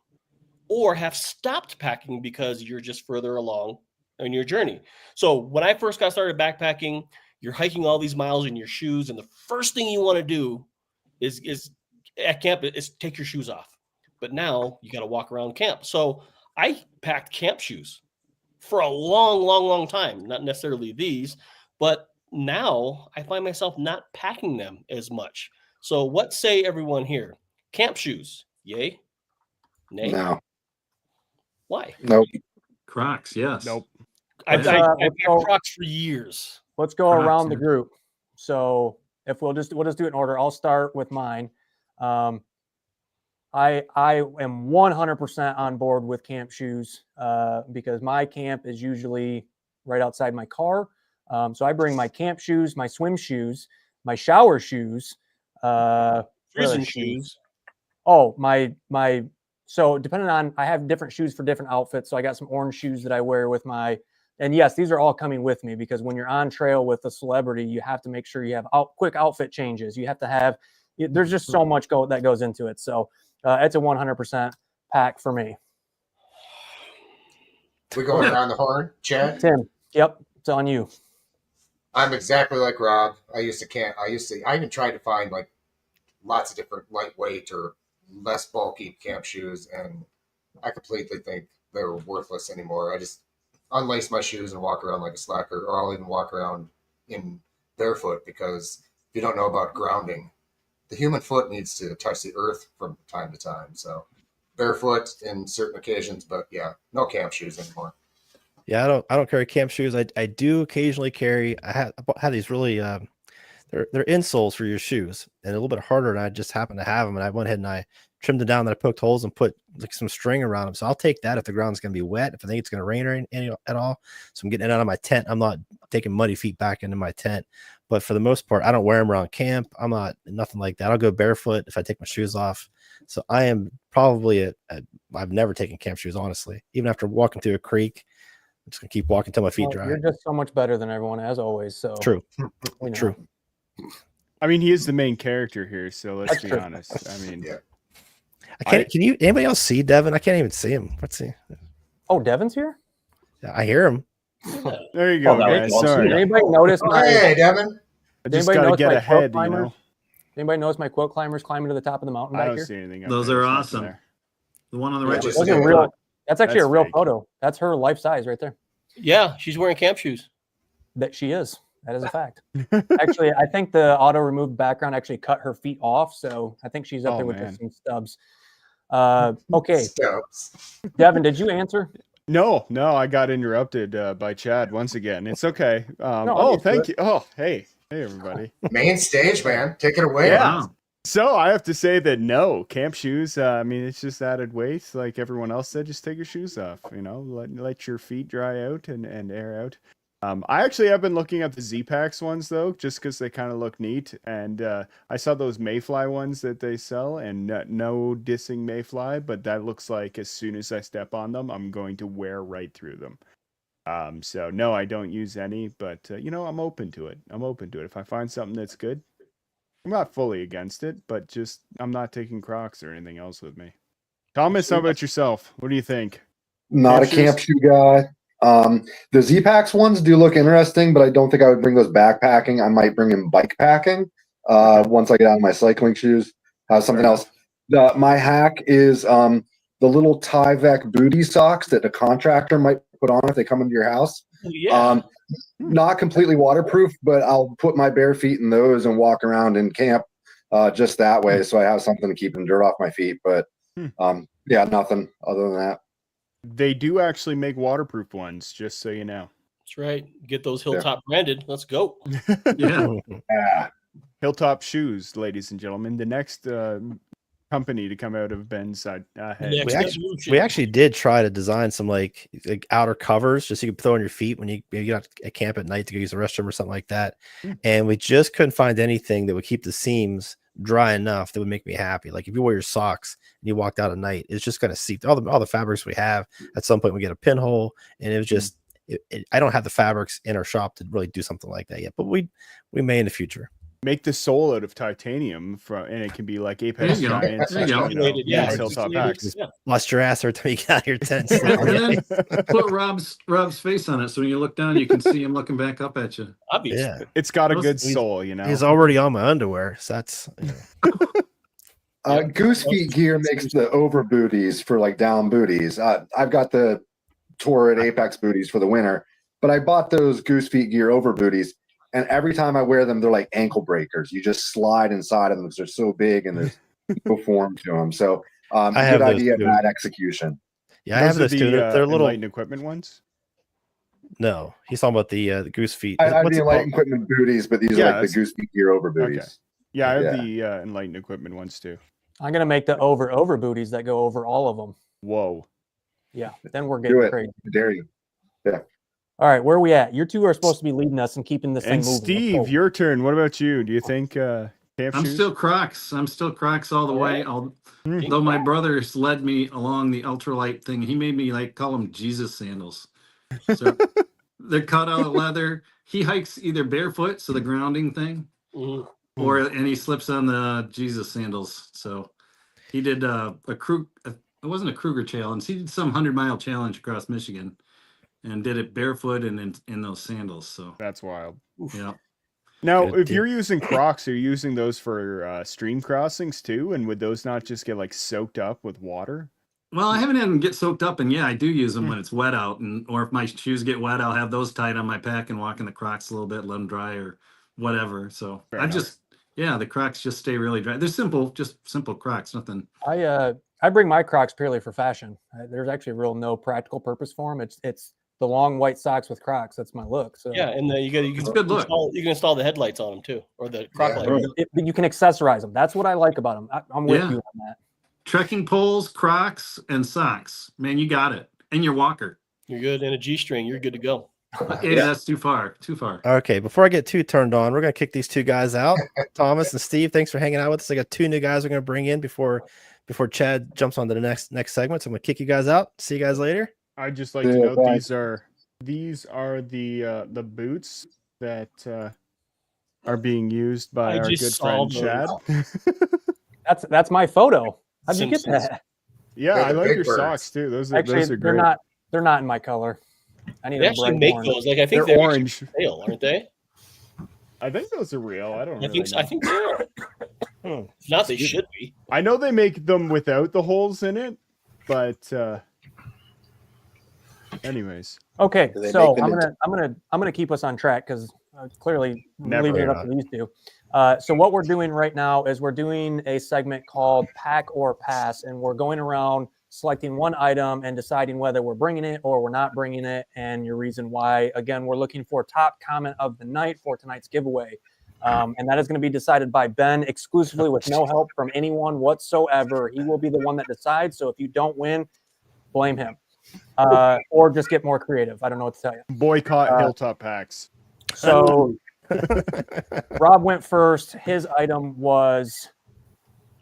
or have stopped packing because you're just further along in your journey. So when I first got started backpacking, you're hiking all these miles in your shoes, and the first thing you want to do is at camp is take your shoes off. But now you got to walk around camp. So I packed camp shoes for a long, long, long time. Not necessarily these, but now I find myself not packing them as much. So what say everyone here? Camp shoes, yay? Nay? No. Why? Nope. Crocs, yes. Nope. I've Let's, had let's go- Crocs for years. Let's go Crocs, around the yeah. group. So if we'll just do it in order. I'll start with mine. I am 100% on board with camp shoes because my camp is usually right outside my car. So I bring my camp shoes, my swim shoes, my shower shoes, Prison shoes. Oh, my. So depending on, I have different shoes for different outfits. So I got some orange shoes that I wear with my, and yes, these are all coming with me because when you're on trail with a celebrity, you have to make sure you have quick outfit changes. You have to have, there's just so much that goes into it. So it's a 100% pack for me. We going around the horn, Chad? Tim, yep, it's on you. I'm exactly like Rob. I even tried to find like lots of different lightweight or less bulky camp shoes, and I completely think they're worthless anymore. I just unlace my shoes and walk around like a slacker, or I'll even walk around in barefoot because if you don't know about grounding, the human foot needs to touch the earth from time to time. So barefoot in certain occasions, but yeah, no camp shoes anymore. Yeah, I don't carry camp shoes. I do occasionally carry. I have these really they're insoles for your shoes and a little bit harder. And I just happen to have them, and I went ahead and I trimmed them down. And I poked holes and put like some string around them. So I'll take that if the ground's going to be wet. If I think it's going to rain or any at all, so I'm getting it out of my tent. I'm not taking muddy feet back into my tent. But for the most part, I don't wear them around camp. I'm not nothing like that. I'll go barefoot if I take my shoes off. So I am probably I've never taken camp shoes, honestly. Even after walking through a creek, I'm just gonna keep walking till my feet dry. You're just so much better than everyone, as always. So True. True. I mean, he is the main character here, so let's be true. honest. I mean, Yeah. Can anybody else see Devin? I can't even see him. Let's see. Oh, Devin's here? Yeah, I hear him. there you go, Well, that guys. was Sorry, awesome. Anybody notice my? Hey, Devin. I just anybody got to notice get my ahead, quilt you know. climbers? Anybody notice my quilt climbers climbing to the top of the mountain I back don't here? see anything. Up Those there. are There's nothing awesome. there. The one on the Yeah, right. just Those Yeah. are real. That's actually That's a real fake. photo. That's her life size right there. Yeah, she's wearing camp shoes. That she is. That is a fact. Actually, I think the auto removed background actually cut her feet off, so I think she's up Oh, there with man. some stubs. Okay, Stubs. Devin, did you answer? No, I got interrupted by Chad once again. It's okay. I'll Oh, get to thank it. you. Oh, hey, everybody. Main stage, man. Take it away. Yeah. Wow. So I have to say that no, camp shoes. I mean, it's just added weight. Like everyone else said, just take your shoes off. You know, let your feet dry out and air out. I actually have been looking at the Z-Packs ones though, just because they kind of look neat. And I saw those Mayfly ones that they sell, and no dissing Mayfly, but that looks like as soon as I step on them, I'm going to wear right through them. So no, I don't use any, but you know, I'm open to it. If I find something that's good, I'm not fully against it, but just I'm not taking Crocs or anything else with me. Thomas, how about yourself? What do you think? Not a camp shoe guy. The Z-Packs ones do look interesting, but I don't think I would bring those backpacking. I might bring them bike packing once I get out of my cycling shoes. Something else. My hack is the little Tyvek booty socks that a contractor might put on if they come into your house. Yeah. Not completely waterproof, but I'll put my bare feet in those and walk around in camp just that way, so I have something to keep the dirt off my feet. But yeah, nothing other than that. They do actually make waterproof ones, just so you know. That's right. Get those Hilltop branded. Let's go. Yeah. Yeah. Hilltop shoes, ladies and gentlemen. The next company to come out of Ben's head. Next evolution. We actually did try to design some like outer covers just so you could throw on your feet when you get out at camp at night to go use the restroom or something like that. And we just couldn't find anything that would keep the seams dry enough that would make me happy. Like if you wear your socks and you walked out at night, it's just going to seep. All the fabrics we have at some point we get a pinhole, and it was just I don't have the fabrics in our shop to really do something like that yet, but we may in the future. Make the sole out of titanium, and it can be like Apex There you go. Giants. There you go. Yeah, Hilltop yeah. packs. Yeah. Bust your ass every time you get out of your tent. And then put Rob's face on it, so when you look down, you can see him looking back up at you. Obvious. Yeah, It's got a Those- good sole, you know. he's already on my underwear, so that's Goose Feet gear makes the over booties for like down booties. I've got the Torrid Apex booties for the winter, but I bought those Goose Feet gear over booties, And every time I wear them, they're like ankle breakers. You just slide inside of them because they're so big and there's no form to them. So I have good those idea, too. bad execution. Yeah, I have Those those are too. the They're little. Enlightened equipment ones. No, he's talking about the goose feet. I have What's the it called? Enlightened equipment booties, but these are Yeah, like the that's- goose feet gear over booties. Okay. Yeah, I have Yeah. the Enlightened equipment ones too. I'm gonna make the over booties that go over all of them. Whoa. Yeah, then we're Do getting it. crazy. I dare you. All right, where are we at? You two are supposed to be leading us and keeping this thing And moving. Let's Steve, go. your turn. What about you? Do you think camp I'm shoes? still Crocs. I'm still Crocs all the way. Though my brother's led me along the ultralight thing, he made me like call them Jesus sandals. So they're cut out of leather. He hikes either barefoot, so the grounding thing, Mhm. and he slips on the Jesus sandals. So he did it wasn't a Kruger challenge. He did some 100-mile challenge across Michigan, and did it barefoot and in those sandals. So That's wild. yeah. Now, Good if deal. you're using Crocs, are you using those for stream crossings too? And would those not just get like soaked up with water? Well, I haven't had them get soaked up, and yeah, I do use them when it's wet out, or if my shoes get wet, I'll have those tied on my pack and walk in the Crocs a little bit, let them dry or whatever. So Fair I enough. just, yeah, the Crocs just stay really dry. They're simple, just simple Crocs, nothing. I bring my Crocs purely for fashion. There's actually real no practical purpose for them. It's the long white socks with Crocs. That's my look. So Yeah, and you can It's a good look. you can install the headlights on them too, or the croc Yeah. light. you can accessorize them. That's what I like about them. I'm with Yeah. you on that. Trekking poles, Crocs, and socks. Man, you got it. And your walker. You're good, and a G-string. You're good to go. Hey, that's too far. Too far. Okay, before I get too turned on, we're gonna kick these two guys out. Thomas and Steve, thanks for hanging out with us. I got two new guys we're gonna bring in before Chad jumps on to the next segment. So I'm gonna kick you guys out. See you guys later. I'd just like to Yeah, note bye. these are the boots that are being used by I our just good saw friend those. Chad. That's my photo. How'd you get Simpsons. that? Yeah, They're I the like big your birds. socks too. Those are Actually, great. they're not in my color. I need They a actually bright make orange. those. Like I think They're they're orange. real, aren't they? I think those are real. I don't. I Really think know. I think they are. If not, they should be. I know they make them without the holes in it, but anyways, Okay, Do they so make them I'm gonna keep us on track because clearly Never. leaving it up to these two. So what we're doing right now is we're doing a segment called Pack or Pass, and we're going around selecting one item and deciding whether we're bringing it or we're not bringing it, and your reason why. Again, we're looking for top comment of the night for tonight's giveaway, and that is going to be decided by Ben exclusively with no help from anyone whatsoever. He will be the one that decides. So if you don't win, blame him. Or just get more creative. I don't know what to tell you. boycott Hilltop Packs. So Rob went first. His item was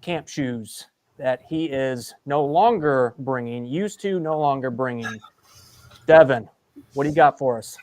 camp shoes that he is no longer bringing, used to no longer bringing. Devin, what do you got for us?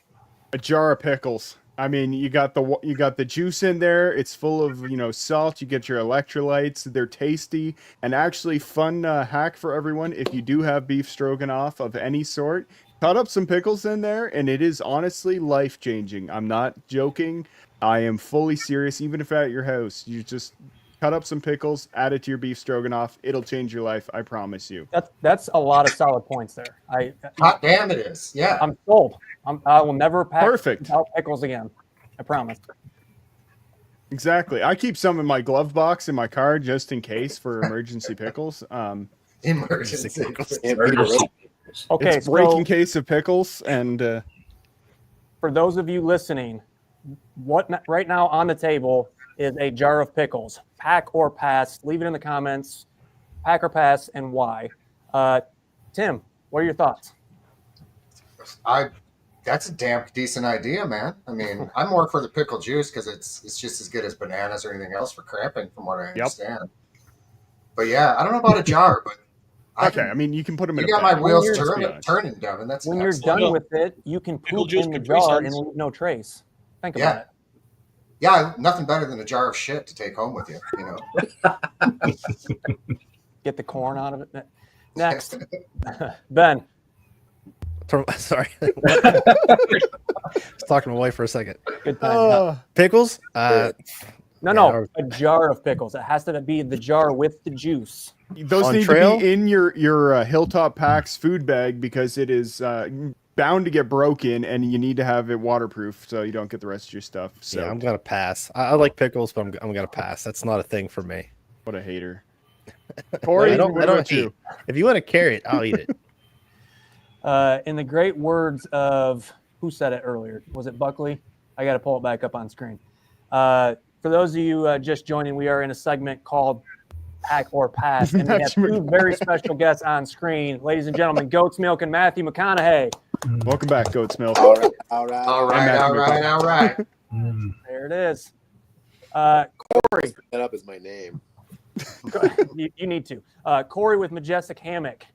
A jar of pickles. I mean, you got the juice in there. It's full of salt. You get your electrolytes. They're tasty and actually fun hack for everyone. If you do have beef stroganoff of any sort, cut up some pickles in there, and it is honestly life changing. I'm not joking. I am fully serious. Even if at your house, you just cut up some pickles, add it to your beef stroganoff. It'll change your life. I promise you. That's a lot of solid points there. Hot damn, it is. Yeah. I'm sold. I will never pack Perfect. without pickles again. I promise. Exactly. I keep some in my glove box in my car just in case for emergency pickles. Emergency. Okay, It's breaking so case of pickles, and for those of you listening, right now on the table is a jar of pickles. Pack or pass? Leave it in the comments. Pack or pass, and why? Tim, what are your thoughts? That's a damn decent idea, man. I mean, I'm more for the pickle juice because it's just as good as bananas or anything else for cramping, from what I understand. But yeah, I don't know about a jar, but okay. I mean, you can put them in. you a got my bag. wheels Let's be honest. turning, Devin. That's When you're excellent. done with it, you can Pickle poop juice, in the Capri jar Suns. and leave no trace. Think Yeah. about it. Yeah, nothing better than a jar of shit to take home with you. Get the corn out of it. Next, Ben. Sorry. I was talking to my wife for a second. Good time. Pickles? No, a jar of pickles. It has to be the jar with the juice. Those On need trail? to be in your Hilltop Packs food bag because it is bound to get broken, and you need to have it waterproof so you don't get the rest of your stuff. So Yeah, I'm gonna pass. I like pickles, but I'm gonna pass. That's not a thing for me. what a hater. Corey, I don't what about you? eat. If you want to carry it, I'll eat it. In the great words of who said it earlier? Was it Buckley? I got to pull it back up on screen. For those of you just joining, we are in a segment called Pack or Pass, and we have two very special guests on screen. Ladies and gentlemen, Goat's Milk and Matthew McConaughey. Welcome back, Goat's Milk. All right. There it is. Corey. That up is my name. You need to. Corey with Majestic Hammock.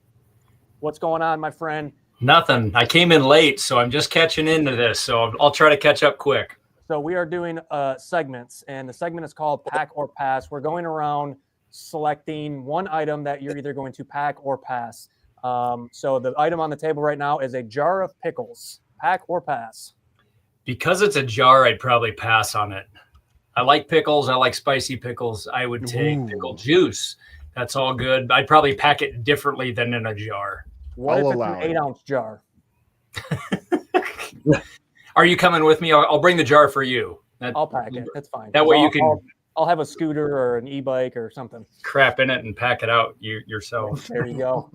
What's going on, my friend? Nothing. I came in late, so I'm just catching into this. So I'll try to catch up quick. So we are doing segments, and the segment is called Pack or Pass. We're going around selecting one item that you're either going to pack or pass. So the item on the table right now is a jar of pickles. Pack or pass? Because it's a jar, I'd probably pass on it. I like pickles. I like spicy pickles. I would take pickle juice. That's all good. I'd probably pack it differently than in a jar. What if it's an 8-ounce jar? Are you coming with me? I'll bring the jar for you. I'll pack it. That's fine. That way you can. I'll have a scooter or an e-bike or something. Crap in it and pack it out yourself. There you go.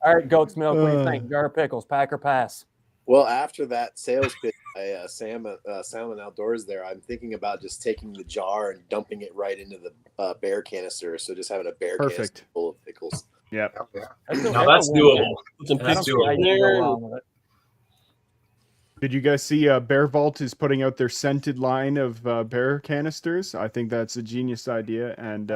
All right, Goat's Milk. What do you think? Jar of pickles, pack or pass? Well, after that sales pitch by Salmon Outdoors there, I'm thinking about just taking the jar and dumping it right into the bear canister. So just having a bear canister full of pickles. Yep. That's doable. That's doable. Did you guys see Bear Vault is putting out their scented line of bear canisters? I think that's a genius idea. And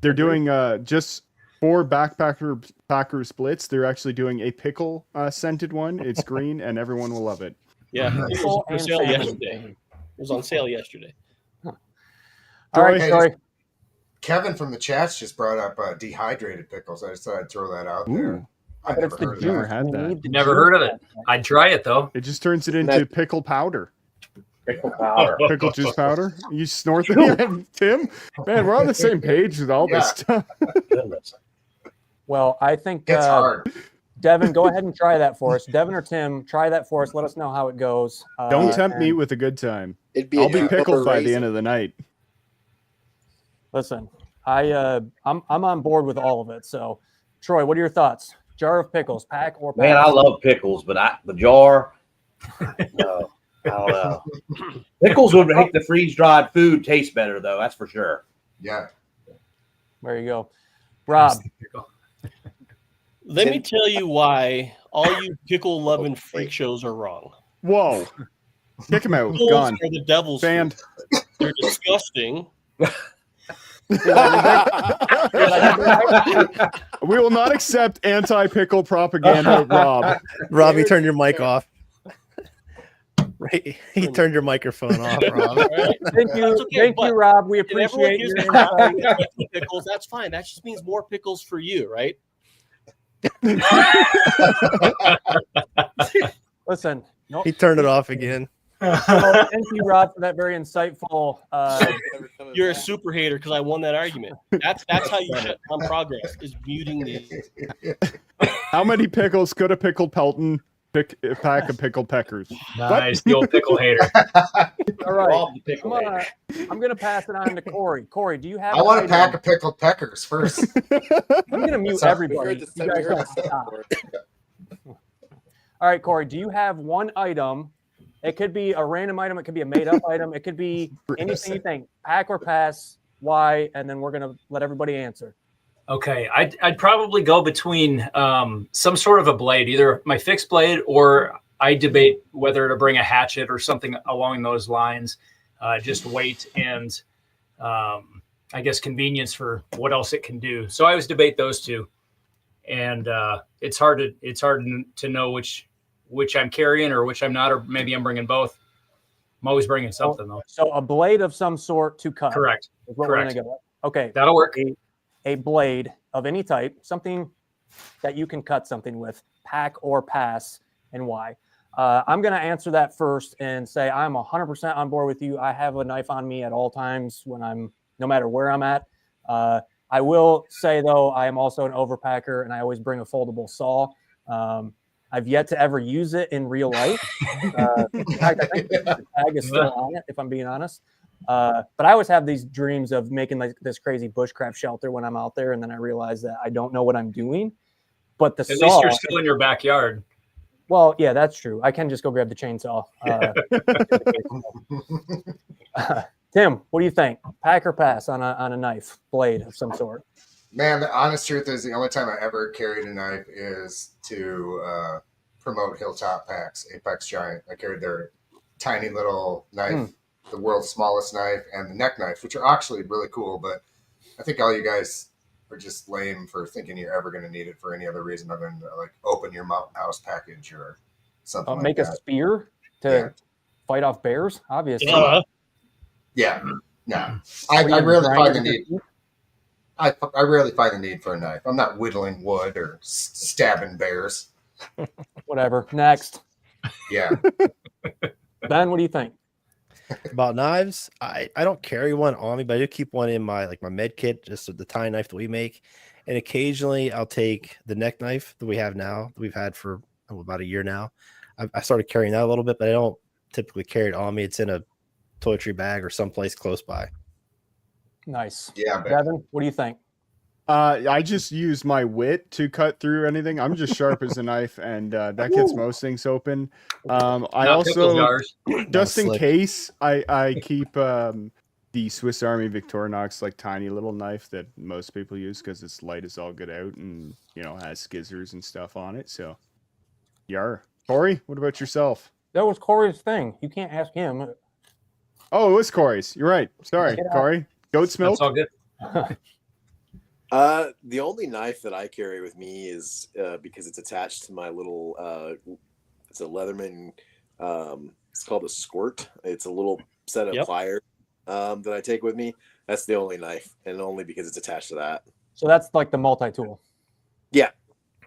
they're doing just for Packers Blitz, they're actually doing a pickle scented one. It's green and everyone will love it. Yeah, it was on sale yesterday. It was on sale yesterday. All right, sorry. Kevin from the chats just brought up dehydrated pickles. I just thought I'd throw that out there. I've never heard of that. Never heard of it. I'd try it though. It just turns it into pickle powder. Pickle powder. Pickle juice powder. You snort it, Tim? Man, we're on the same page with all this stuff. Well, I think it's hard. Devin, go ahead and try that for us. Devin or Tim, try that for us. Let us know how it goes. Don't tempt me with a good time. I'll be pickled by the end of the night. Listen, I'm on board with all of it. So, Troy, what are your thoughts? Jar of pickles, pack or pass? Man, I love pickles, but the jar, no, I don't know. Pickles would make the freeze-dried food taste better, though. That's for sure. Yeah. There you go. Rob. Let me tell you why all you pickle-loving freak shows are wrong. Whoa. Kick him out. Pickles Gone. are the devil's banned. They're disgusting. We will not accept anti-pickle propaganda, Rob. Rob, you turned your mic off. Right, he turned your microphone off, Rob. Right. Thank you, Rob. We appreciate your pickles. That's fine. That just means more pickles for you, right? Listen, he turned it off again. Well, thank you, Rob, for that very insightful. You're a super hater because I won that argument. That's how you shut down progress, is muting these. How many pickles could a pickled Pelton pack of pickled peckers? Nice, the old pickle hater. All right, I'm gonna pass it on to Corey. Corey, do you have? I want to pack of pickled peckers first. I'm gonna mute everybody. You guys gotta stop. All right, Corey, do you have one item? It could be a random item. It could be a made-up item. It could be anything you think. Pack or pass, why, and then we're going to let everybody answer. Okay, I'd probably go between some sort of a blade, either my fixed blade or I debate whether to bring a hatchet or something along those lines. Just weight and I guess convenience for what else it can do. So I always debate those two, and it's hard to know which I'm carrying or which I'm not, or maybe I'm bringing both. I'm always bringing something though. So a blade of some sort to cut. Correct. Is what Correct. We're gonna go. Okay. That'll work. A blade of any type, something that you can cut something with, pack or pass, and why. I'm going to answer that first and say I'm 100% on board with you. I have a knife on me at all times no matter where I'm at. I will say though, I am also an overpacker and I always bring a foldable saw. I've yet to ever use it in real life. In fact, I think the tag is still on it, if I'm being honest. But I always have these dreams of making like this crazy bushcraft shelter when I'm out there, and then I realize that I don't know what I'm doing. But the At saw, least you're still in your backyard. well, yeah, that's true. I can just go grab the chainsaw. Tim, what do you think? Pack or pass on a knife blade of some sort? Man, the honest truth is the only time I ever carried a knife is to promote Hilltop Packs, Apex Giant. I carried their tiny little knife, the world's smallest knife, and the neck knife, which are actually really cool. But I think all you guys are just lame for thinking you're ever going to need it for any other reason other than like open your mountain house package or something like Make that. a spear to fight off bears, obviously. Yeah. No. I rarely find the need. I rarely find the need for a knife. I'm not whittling wood or stabbing bears. Whatever. Next. Yeah. Ben, what do you think? About knives, I don't carry one on me, but I do keep one in my med kit, just the tiny knife that we make. And occasionally I'll take the neck knife that we have now, that we've had for about a year now. I started carrying that a little bit, but I don't typically carry it on me. It's in a toiletry bag or someplace close by. Nice. Yeah, Devin, what do you think? I just use my wit to cut through anything. I'm just sharp as a knife, and that gets most things open. I also, just in case, I keep the Swiss Army Victorinox tiny little knife that most people use because it's light as all get out and has skizzers and stuff on it. So, yar. Corey, what about yourself? That was Corey's thing. You can't ask him. Oh, it was Corey's. You're right. Sorry, Corey. Goat's milk. That's all good. The only knife that I carry with me is because it's attached to my little. It's a Leatherman. It's called a squirt. It's a little set of pliers that I take with me. That's the only knife, and only because it's attached to that. So that's like the multi-tool. Yeah.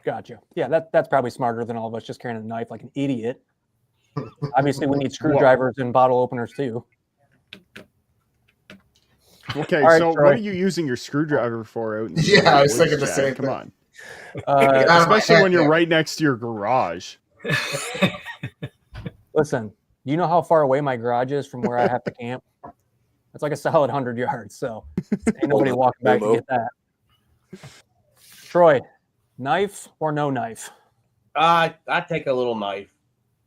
Gotcha. Yeah, that's probably smarter than all of us just carrying a knife like an idiot. Obviously, we need screwdrivers and bottle openers too. Okay, right, so Troy. what are you using your screwdriver for out in the Yeah, I was woods, thinking the Chad? same Come thing. on. Especially when you're right next to your garage. Listen, do you know how far away my garage is from where I have to camp? It's like a solid 100 yards, so ain't nobody walking back to get that. Troy, knife or no knife? I take a little knife,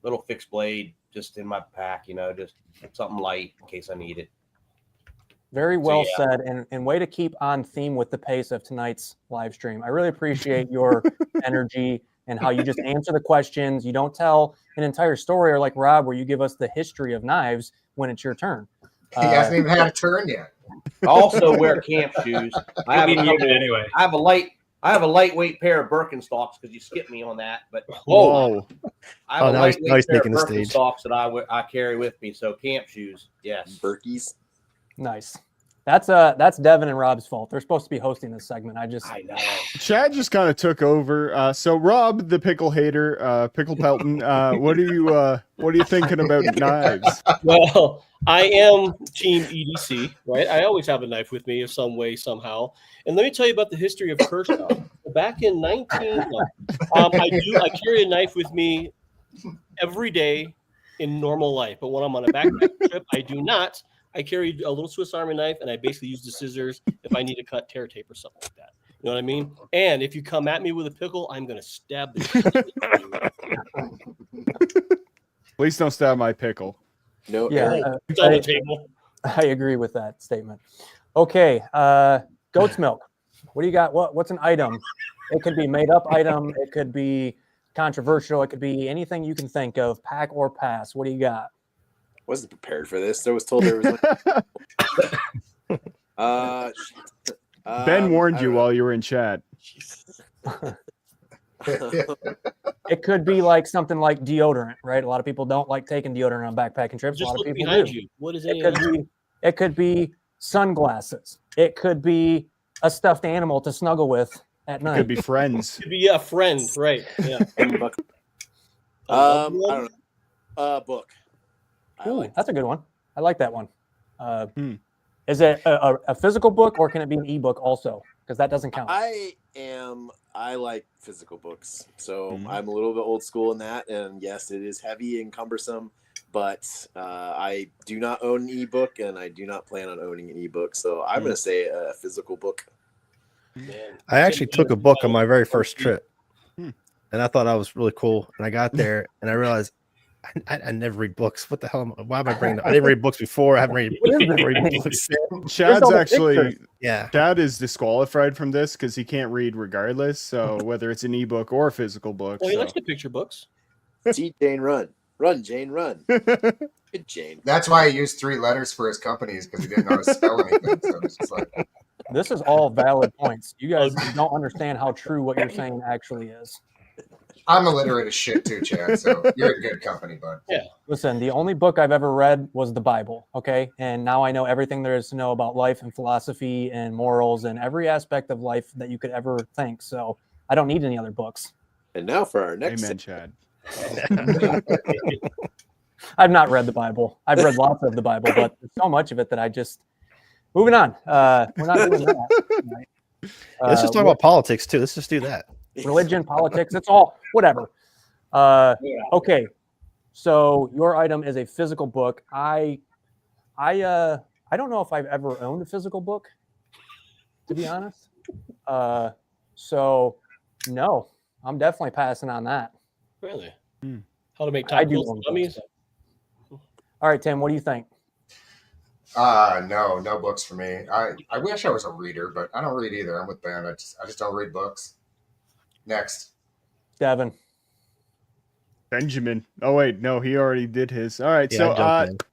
little fixed blade, just in my pack, just something light in case I need it. Very well said, and way to keep on theme with the pace of tonight's live stream. I really appreciate your energy and how you just answer the questions. You don't tell an entire story or like Rob, where you give us the history of knives when it's your turn. He hasn't even had a turn yet. I also wear camp shoes. I have anyway. I have a lightweight pair of Birkenstocks because you skipped me on that. But Whoa. I have a now he's lightweight pair of taking the stage. Birkenstocks that I carry with me. So camp shoes, yes. Berkeys. Nice. That's Devin and Rob's fault. They're supposed to be hosting this segment. I know. Chad just kind of took over. So Rob, the pickle hater, Pickle Pelton, what are you thinking about knives? Well, I am Team EDC, right? I always have a knife with me in some way, somehow. And let me tell you about the history of Kershaw. Back in I carry a knife with me every day in normal life, but when I'm on a backpack trip, I do not. I carry a little Swiss Army knife, and I basically use the scissors if I need to cut tear tape or something like that. You know what I mean? And if you come at me with a pickle, I'm going to stab the shit out of you. Please don't stab my pickle. No. Yeah, It's on the table. I agree with that statement. Okay, goat's milk. What do you got? What's an item? It could be made up item. It could be controversial. It could be anything you can think of. Pack or pass. What do you got? Wasn't prepared for this. I was told there was. Ben warned you while you were in chat. It could be like something like deodorant, right? A lot of people don't like taking deodorant on backpacking trips. Just a lot of look people behind do. you. What is It could be sunglasses. It could be a stuffed animal to snuggle with at night. Could be friends. Could be a friend, right? Yeah. I don't know. Book. Ooh, that's a good one. I like that one. Is it a physical book or can it be an ebook also? Because that doesn't count. I am I like physical books, so Mhm. I'm a little bit old school in that. And yes, it is heavy and cumbersome, but I do not own an ebook, and I do not plan on owning an ebook. So I'm going to say a physical book. Man, I actually took a book on my very first trip. trip, and I thought I was really cool. And I got there, and I realized I never read books. What the hell? Why am I bringing? I didn't read books before. I haven't read books. Chad's actually Yeah. Chad is disqualified from this because he can't read regardless. So whether it's an ebook or a physical book. Well, he so. likes the picture books. See, Jane, run, Jane, run. Good Jane. That's why he used 3 letters for his companies, because he didn't know how to spell anything. So it's just like, This is all valid points. You guys don't understand how true what you're saying actually is. I'm illiterate as shit too, Chad. So you're in good company, bud. Yeah. Listen, the only book I've ever read was the Bible, okay? And now I know everything there is to know about life and philosophy and morals and every aspect of life that you could ever think. So I don't need any other books. And now for our next. Amen, Chad. I've not read the Bible. I've read lots of the Bible, but there's so much of it that I just... Moving on. We're not doing that tonight. Let's just talk about politics too. Let's just do that. Religion, politics, it's all whatever. Okay, so your item is a physical book. I don't know if I've ever owned a physical book, to be honest. So no, I'm definitely passing on that. Really? Hmm. How to make I do tacos own and dummies? All right, Tim, what do you think? No books for me. I wish I was a reader, but I don't read either. I'm with Ben. I just don't read books. Next. Devin. Benjamin. Oh wait, no, he already did his. All right, Yeah, so I jumped in.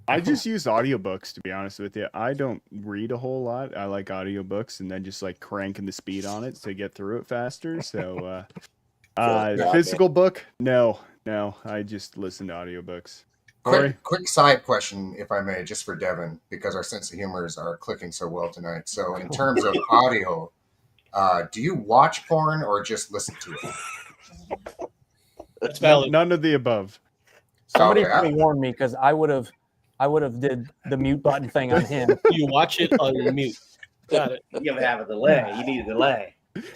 I just use audiobooks, to be honest with you. I don't read a whole lot. I like audiobooks and then just like cranking the speed on it to get through it faster. So physical book? No. I just listen to audiobooks. Corey? Quick side question, if I may, just for Devin, because our sense of humors are clicking so well tonight. So in terms of audio, do you watch porn or just listen to it? That's valid. None of the above. Somebody Okay. probably warned me because I would have did the mute button thing on him. You watch it on mute. Got it. You gotta have a delay. You need a delay.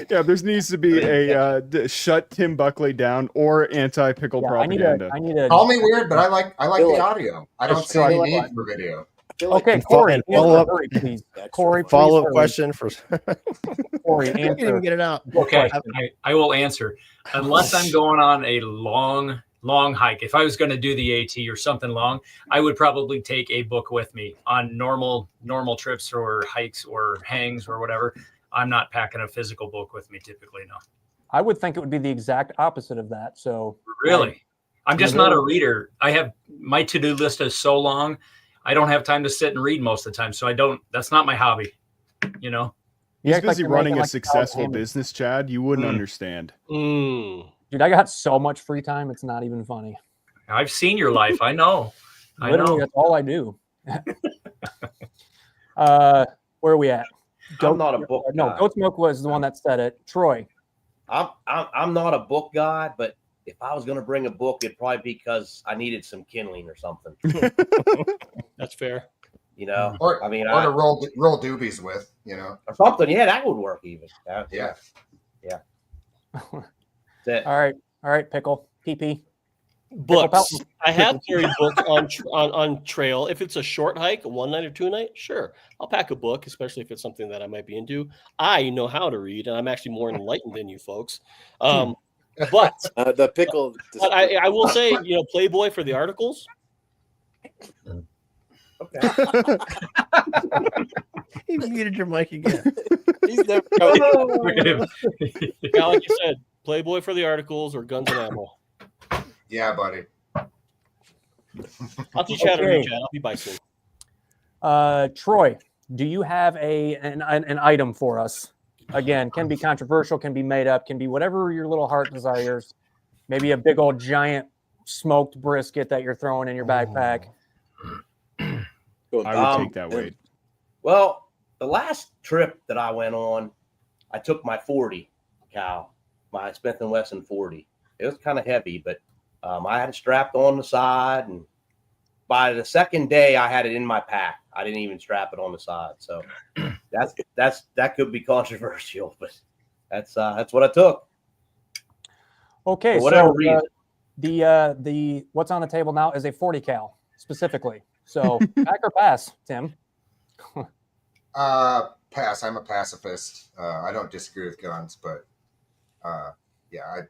Yeah, there needs to be a shut Tim Buckley down or anti-pickle Yeah, propaganda. I need a Call me weird, but I like Feel the like- audio. I don't Just see feel any like- need for video. Okay, And Corey, follow up- hurry, please. Extra Corey, fun. Follow up hurry. question for. Corey, I can't even answer. get it out. Okay, I will answer. Unless I'm going on a long hike. If I was going to do the AT or something long, I would probably take a book with me on normal trips or hikes or hangs or whatever. I'm not packing a physical book with me typically, no. I would think it would be the exact opposite of that. So Really? I'm just not a reader. I have my to-do list is so long. I don't have time to sit and read most of the time. So that's not my hobby, you know? You He's act like busy you're running making a like successful Hamilton. business, Chad. You wouldn't understand. Mm. Dude, I got so much free time. It's not even funny. I've seen your life. I know. Literally, that's all I do. Where are we at? I'm not a book No, guy. Goat Smoke was the one that said it. Troy. I'm not a book guy, but if I was going to bring a book, it'd probably be because I needed some kindling or something. That's fair. You know, Or I mean, or to roll doobies with, you know. or something. Yeah, that would work even. Yeah. That's it. All right, Pickle. PP. Books. I have carried books on trail. If it's a short hike, a 1 night or 2 night, sure, I'll pack a book, especially if it's something that I might be into. I know how to read, and I'm actually more enlightened than you folks. But The pickle. but I will say, you know, Playboy for the articles. Okay. You muted your mic again. He's never. Yeah, like you said, Playboy for the articles or Guns and Ammo. Yeah, buddy. I'll teach you how to Okay. read, Chad. I'll be by soon. Troy, do you have an item for us? Again, can be controversial, can be made up, can be whatever your little heart desires. Maybe a big old giant smoked brisket that you're throwing in your backpack. I would take that weight. Well, the last trip that I went on, I took my 40 cal, my Smith & Wesson 40. It was kind of heavy, but I had it strapped on the side, and by the second day, I had it in my pack. I didn't even strap it on the side, so that could be controversial. But that's what I took. Okay, For whatever so reason. the what's on the table now is a 40 cal specifically. So pack or pass, Tim? Pass. I'm a pacifist. I don't disagree with guns, but yeah, I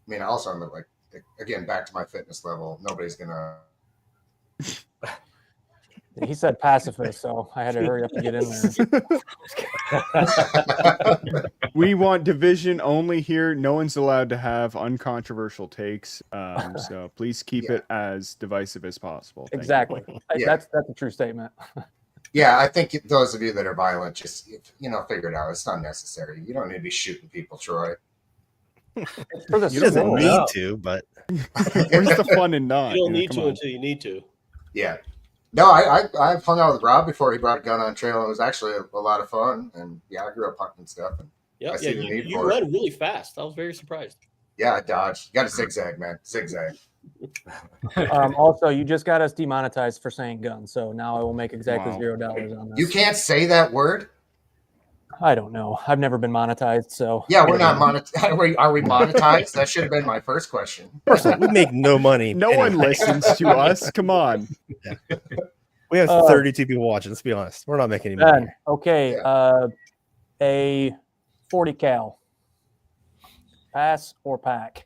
mean, also I'm like, again, back to my fitness level. Nobody's gonna. He said pacifist, so I had to hurry up and get in there. We want division only here. No one's allowed to have uncontroversial takes. So please keep it as divisive as possible. Thank you. Exactly. Yeah. That's a true statement. Yeah, I think those of you that are violent, just figure it out. It's not necessary. You don't need to be shooting people, Troy. For the He doesn't Super Bowl. need to, but Where's the fun in not? You don't need come to on. until you need to. Yeah. No, I've hung out with Rob before he brought a gun on trail. It was actually a lot of fun. And yeah, I grew up hunting and stuff. And Yeah, I see the need you for run it. really fast. I was very surprised. Yeah, I dodged. You got to zigzag, man. Zigzag. Also, you just got us demonetized for saying gun, so now I will make exactly Wow. $0 on this. You can't say that word. I don't know. I've never been monetized, so Yeah, we're not monetized. Are we monetized? That should have been my first question. first of all, we make no money. No one anyway. listens to us. Come on. We have 32 people watching. Let's be honest. We're not making any money. Ben, okay, a 40 cal, pass or pack?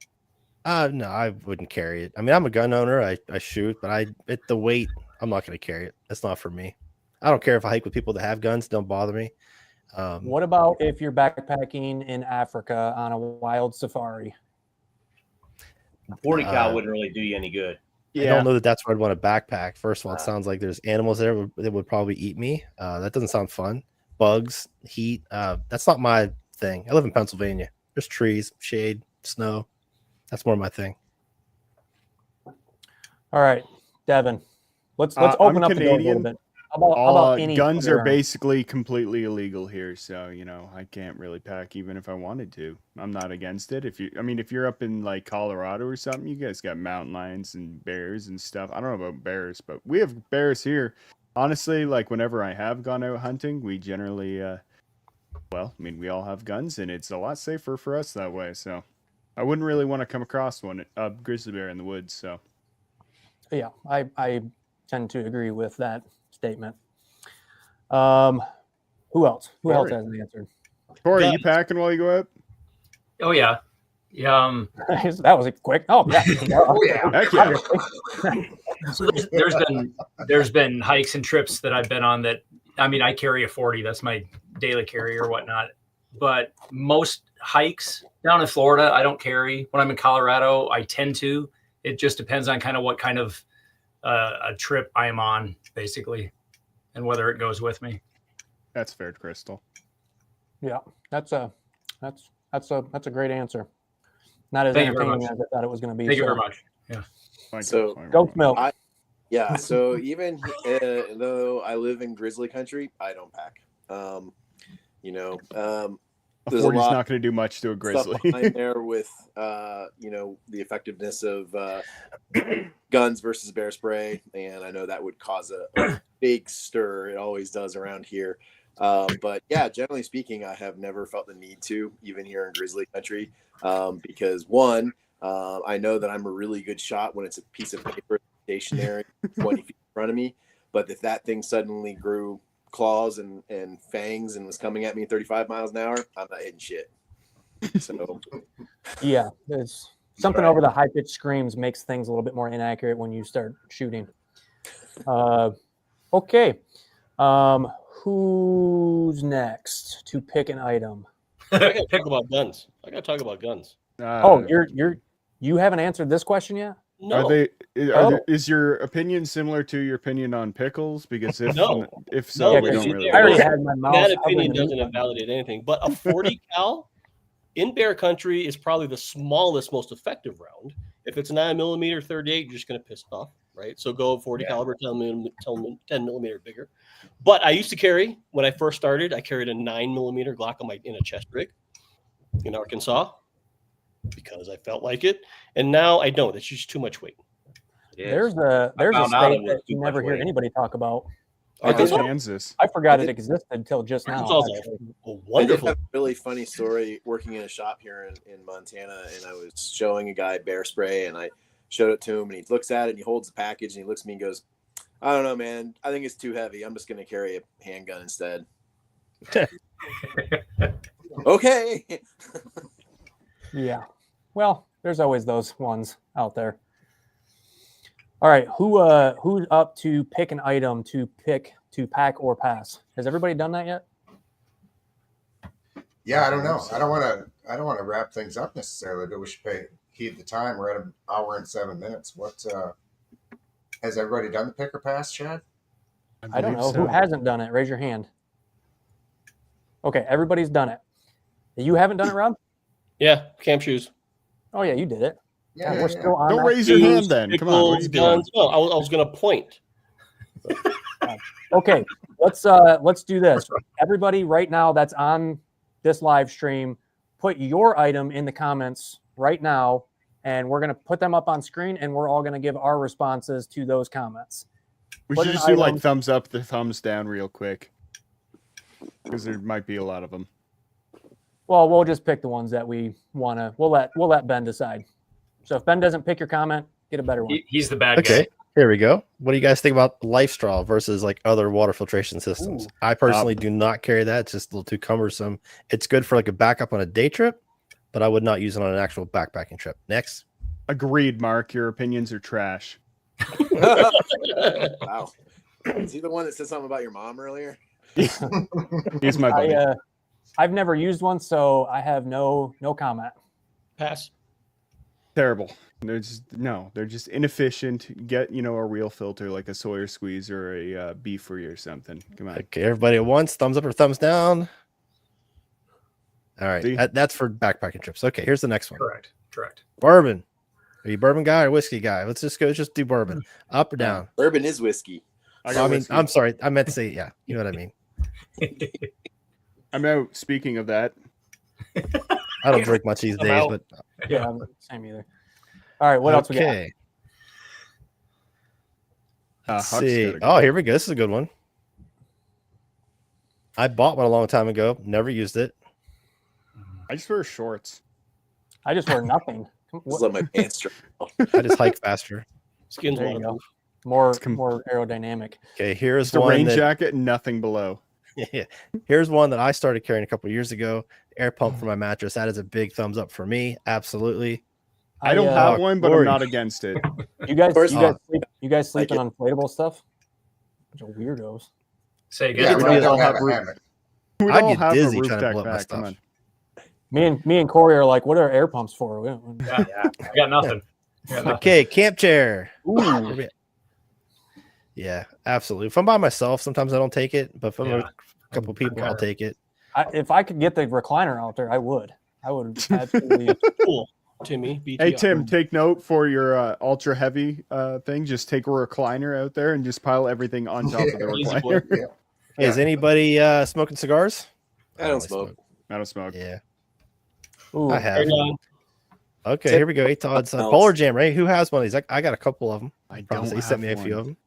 No, I wouldn't carry it. I mean, I'm a gun owner. I shoot, but the weight, I'm not going to carry it. That's not for me. I don't care if I hike with people that have guns. Don't bother me. What about if you're backpacking in Africa on a wild safari? 40 cal wouldn't really do you any good. I don't know that that's where I'd want a backpack. First of all, it sounds like there's animals there that would probably eat me. That doesn't sound fun. Bugs, heat. That's not my thing. I live in Pennsylvania. There's trees, shade, snow. That's more my thing. All right, Devin, let's open I'm up the door a little Canadian. bit. How about any guns are firearm? basically completely illegal here, so I can't really pack even if I wanted to. I'm not against it. If you're up in like Colorado or something, you guys got mountain lions and bears and stuff. I don't know about bears, but we have bears here. Honestly, like whenever I have gone out hunting, we generally, we all have guns, and it's a lot safer for us that way. So I wouldn't really want to come across a grizzly bear in the woods. So Yeah, I tend to agree with that statement. Who else? Who else Corey. hasn't answered? Corey, you packing while you go out? Oh yeah. Yeah. That was quick. Oh yeah. Oh yeah. Heck yeah. So there's been hikes and trips that I've been on that, I carry a 40. That's my daily carry or whatnot. But most hikes down in Florida, I don't carry. When I'm in Colorado, I tend to. It just depends on kind of what kind of a trip I am on, basically, and whether it goes with me. That's fair, Crystal. Yeah, that's a great answer. Not as Thank you very entertaining much. as I thought it was going to be. Thank you very much. Yeah. So Goat milk. Yeah, so even though I live in grizzly country, I don't pack. A There's a 40's lot not going to do much to a stuff grizzly. behind there with the effectiveness of guns versus bear spray, and I know that would cause a big stir. It always does around here. But yeah, generally speaking, I have never felt the need to, even here in grizzly country, because one, I know that I'm a really good shot when it's a piece of paper stationary 20 feet in front of me. But if that thing suddenly grew claws and fangs and was coming at me 35 miles an hour, I'm not hitting shit. So Yeah, there's something over the high pitched screams makes things a little bit more inaccurate when you start shooting. Okay. Who's next to pick an item? I got to talk about guns. You haven't answered this question yet? No. Is your opinion similar to your opinion on pickles? Because if No. so, No, we don't see, really. I already had my mouth. That covered opinion in doesn't meat. invalidate anything. But a 40 cal in bear country is probably the smallest, most effective round. If it's a 9mm 38, you're just going to piss it off, right? So go 40 caliber, 10 millimeter bigger. But I used to carry, when I first started, I carried a 9mm Glock in a chest rig in Arkansas because I felt like it. And now I don't. It's just too much weight. There's a found out state it was that you too never much hear weight. anybody talk about. Kansas. I forgot it existed until just now. It's also actually. a I did wonderful. have a really funny story working in a shop here in Montana, and I was showing a guy bear spray, and I showed it to him, and he looks at it, and he holds the package, and he looks at me and goes, I don't know, man. I think it's too heavy. I'm just going to carry a handgun instead. Okay. Yeah. Well, there's always those ones out there. All right, who's up to pick an item to pack or pass? Has everybody done that yet? Yeah, I don't know. I don't want to wrap things up necessarily, but we should pay heed the time. We're at an hour and 7 minutes. What has everybody done the pick or pass, Chad? I don't know. Who hasn't done it? Raise your hand. Okay, everybody's done it. You haven't done it, Rob? Yeah, camp shoes. Oh yeah, you did it. Yeah, we're still on. Don't that. raise your hand then. Come on. What are you doing? Guns. No, I was going to point. Okay, let's do this. Everybody right now that's on this live stream, put your item in the comments right now, and we're gonna put them up on screen, and we're all gonna give our responses to those comments. We Put should an just do like item- thumbs up, the thumbs down real quick. Because there might be a lot of them. Well, we'll just pick the ones that we wanna. We'll let Ben decide. So if Ben doesn't pick your comment, get a better one. He's the bad Okay, guy. here we go. What do you guys think about Life Straw versus like other water filtration systems? Ooh. I personally do not carry that. It's just a little too cumbersome. It's good for like a backup on a day trip, but I would not use it on an actual backpacking trip. Next. Agreed, Mark. Your opinions are trash. Wow. Is he the one that said something about your mom earlier? He's my buddy. I've never used one, so I have no comment. Pass. Terrible. They're just inefficient. Get a real filter like a Sawyer Squeeze or a Beefree or something. Come on. Okay, everybody at once. Thumbs up or thumbs down. All right, See? that's for backpacking trips. Okay, here's the next one. Correct. Bourbon. Are you bourbon guy or whiskey guy? Let's just do bourbon. Up or down? Bourbon is whiskey. I mean, I'm sorry. I meant to say, yeah. You know what I mean. I'm out. Speaking of that, I don't drink much these I'm days, out. but Yeah, same either. All right, what else we got? okay. Let's Huck's see. gotta go. Oh, here we go. This is a good one. I bought one a long time ago. Never used it. I just wear shorts. I just wear nothing. Just let my pants drop. I just hike faster. Skin's There you waterproof. go. More It's more aerodynamic. Okay, here's Just a one rain that, jacket and nothing below. yeah, here's one that I started carrying a couple years ago. Air pump for my mattress. That is a big thumbs up for me. Absolutely. I don't uh, have one, but I'm Lord. not against it. You guys, course. you guys sleep Like in inflatable stuff? Bunch of weirdos. Say Yeah, again. we Everybody don't have have a roof- hammock. We I'd all get have dizzy a roof trying to deck blow up my back. Come stuff. on. Me and Corey are like, what are air pumps for? We don't- Yeah, I got nothing. I got nothing. Okay, camp chair. Ooh. Yeah, absolutely. If I'm by myself, sometimes I don't take it, but if I'm with Yeah. a couple people, I'll take it. If I could get the recliner out there, I would. I would absolutely. Cool. Timmy. BTR. Hey Tim, take note for your ultra heavy thing. Just take a recliner out there and just pile everything on top of the Easy boy. recliner. Hey, is anybody smoking cigars? I don't smoke. I don't smoke. Yeah, Ooh, I have. And, Okay, here we go. Hey, Todd's Polar Jam, right? Who has one of these? I got a couple of them. I Probably don't he sent me a have few one. of them.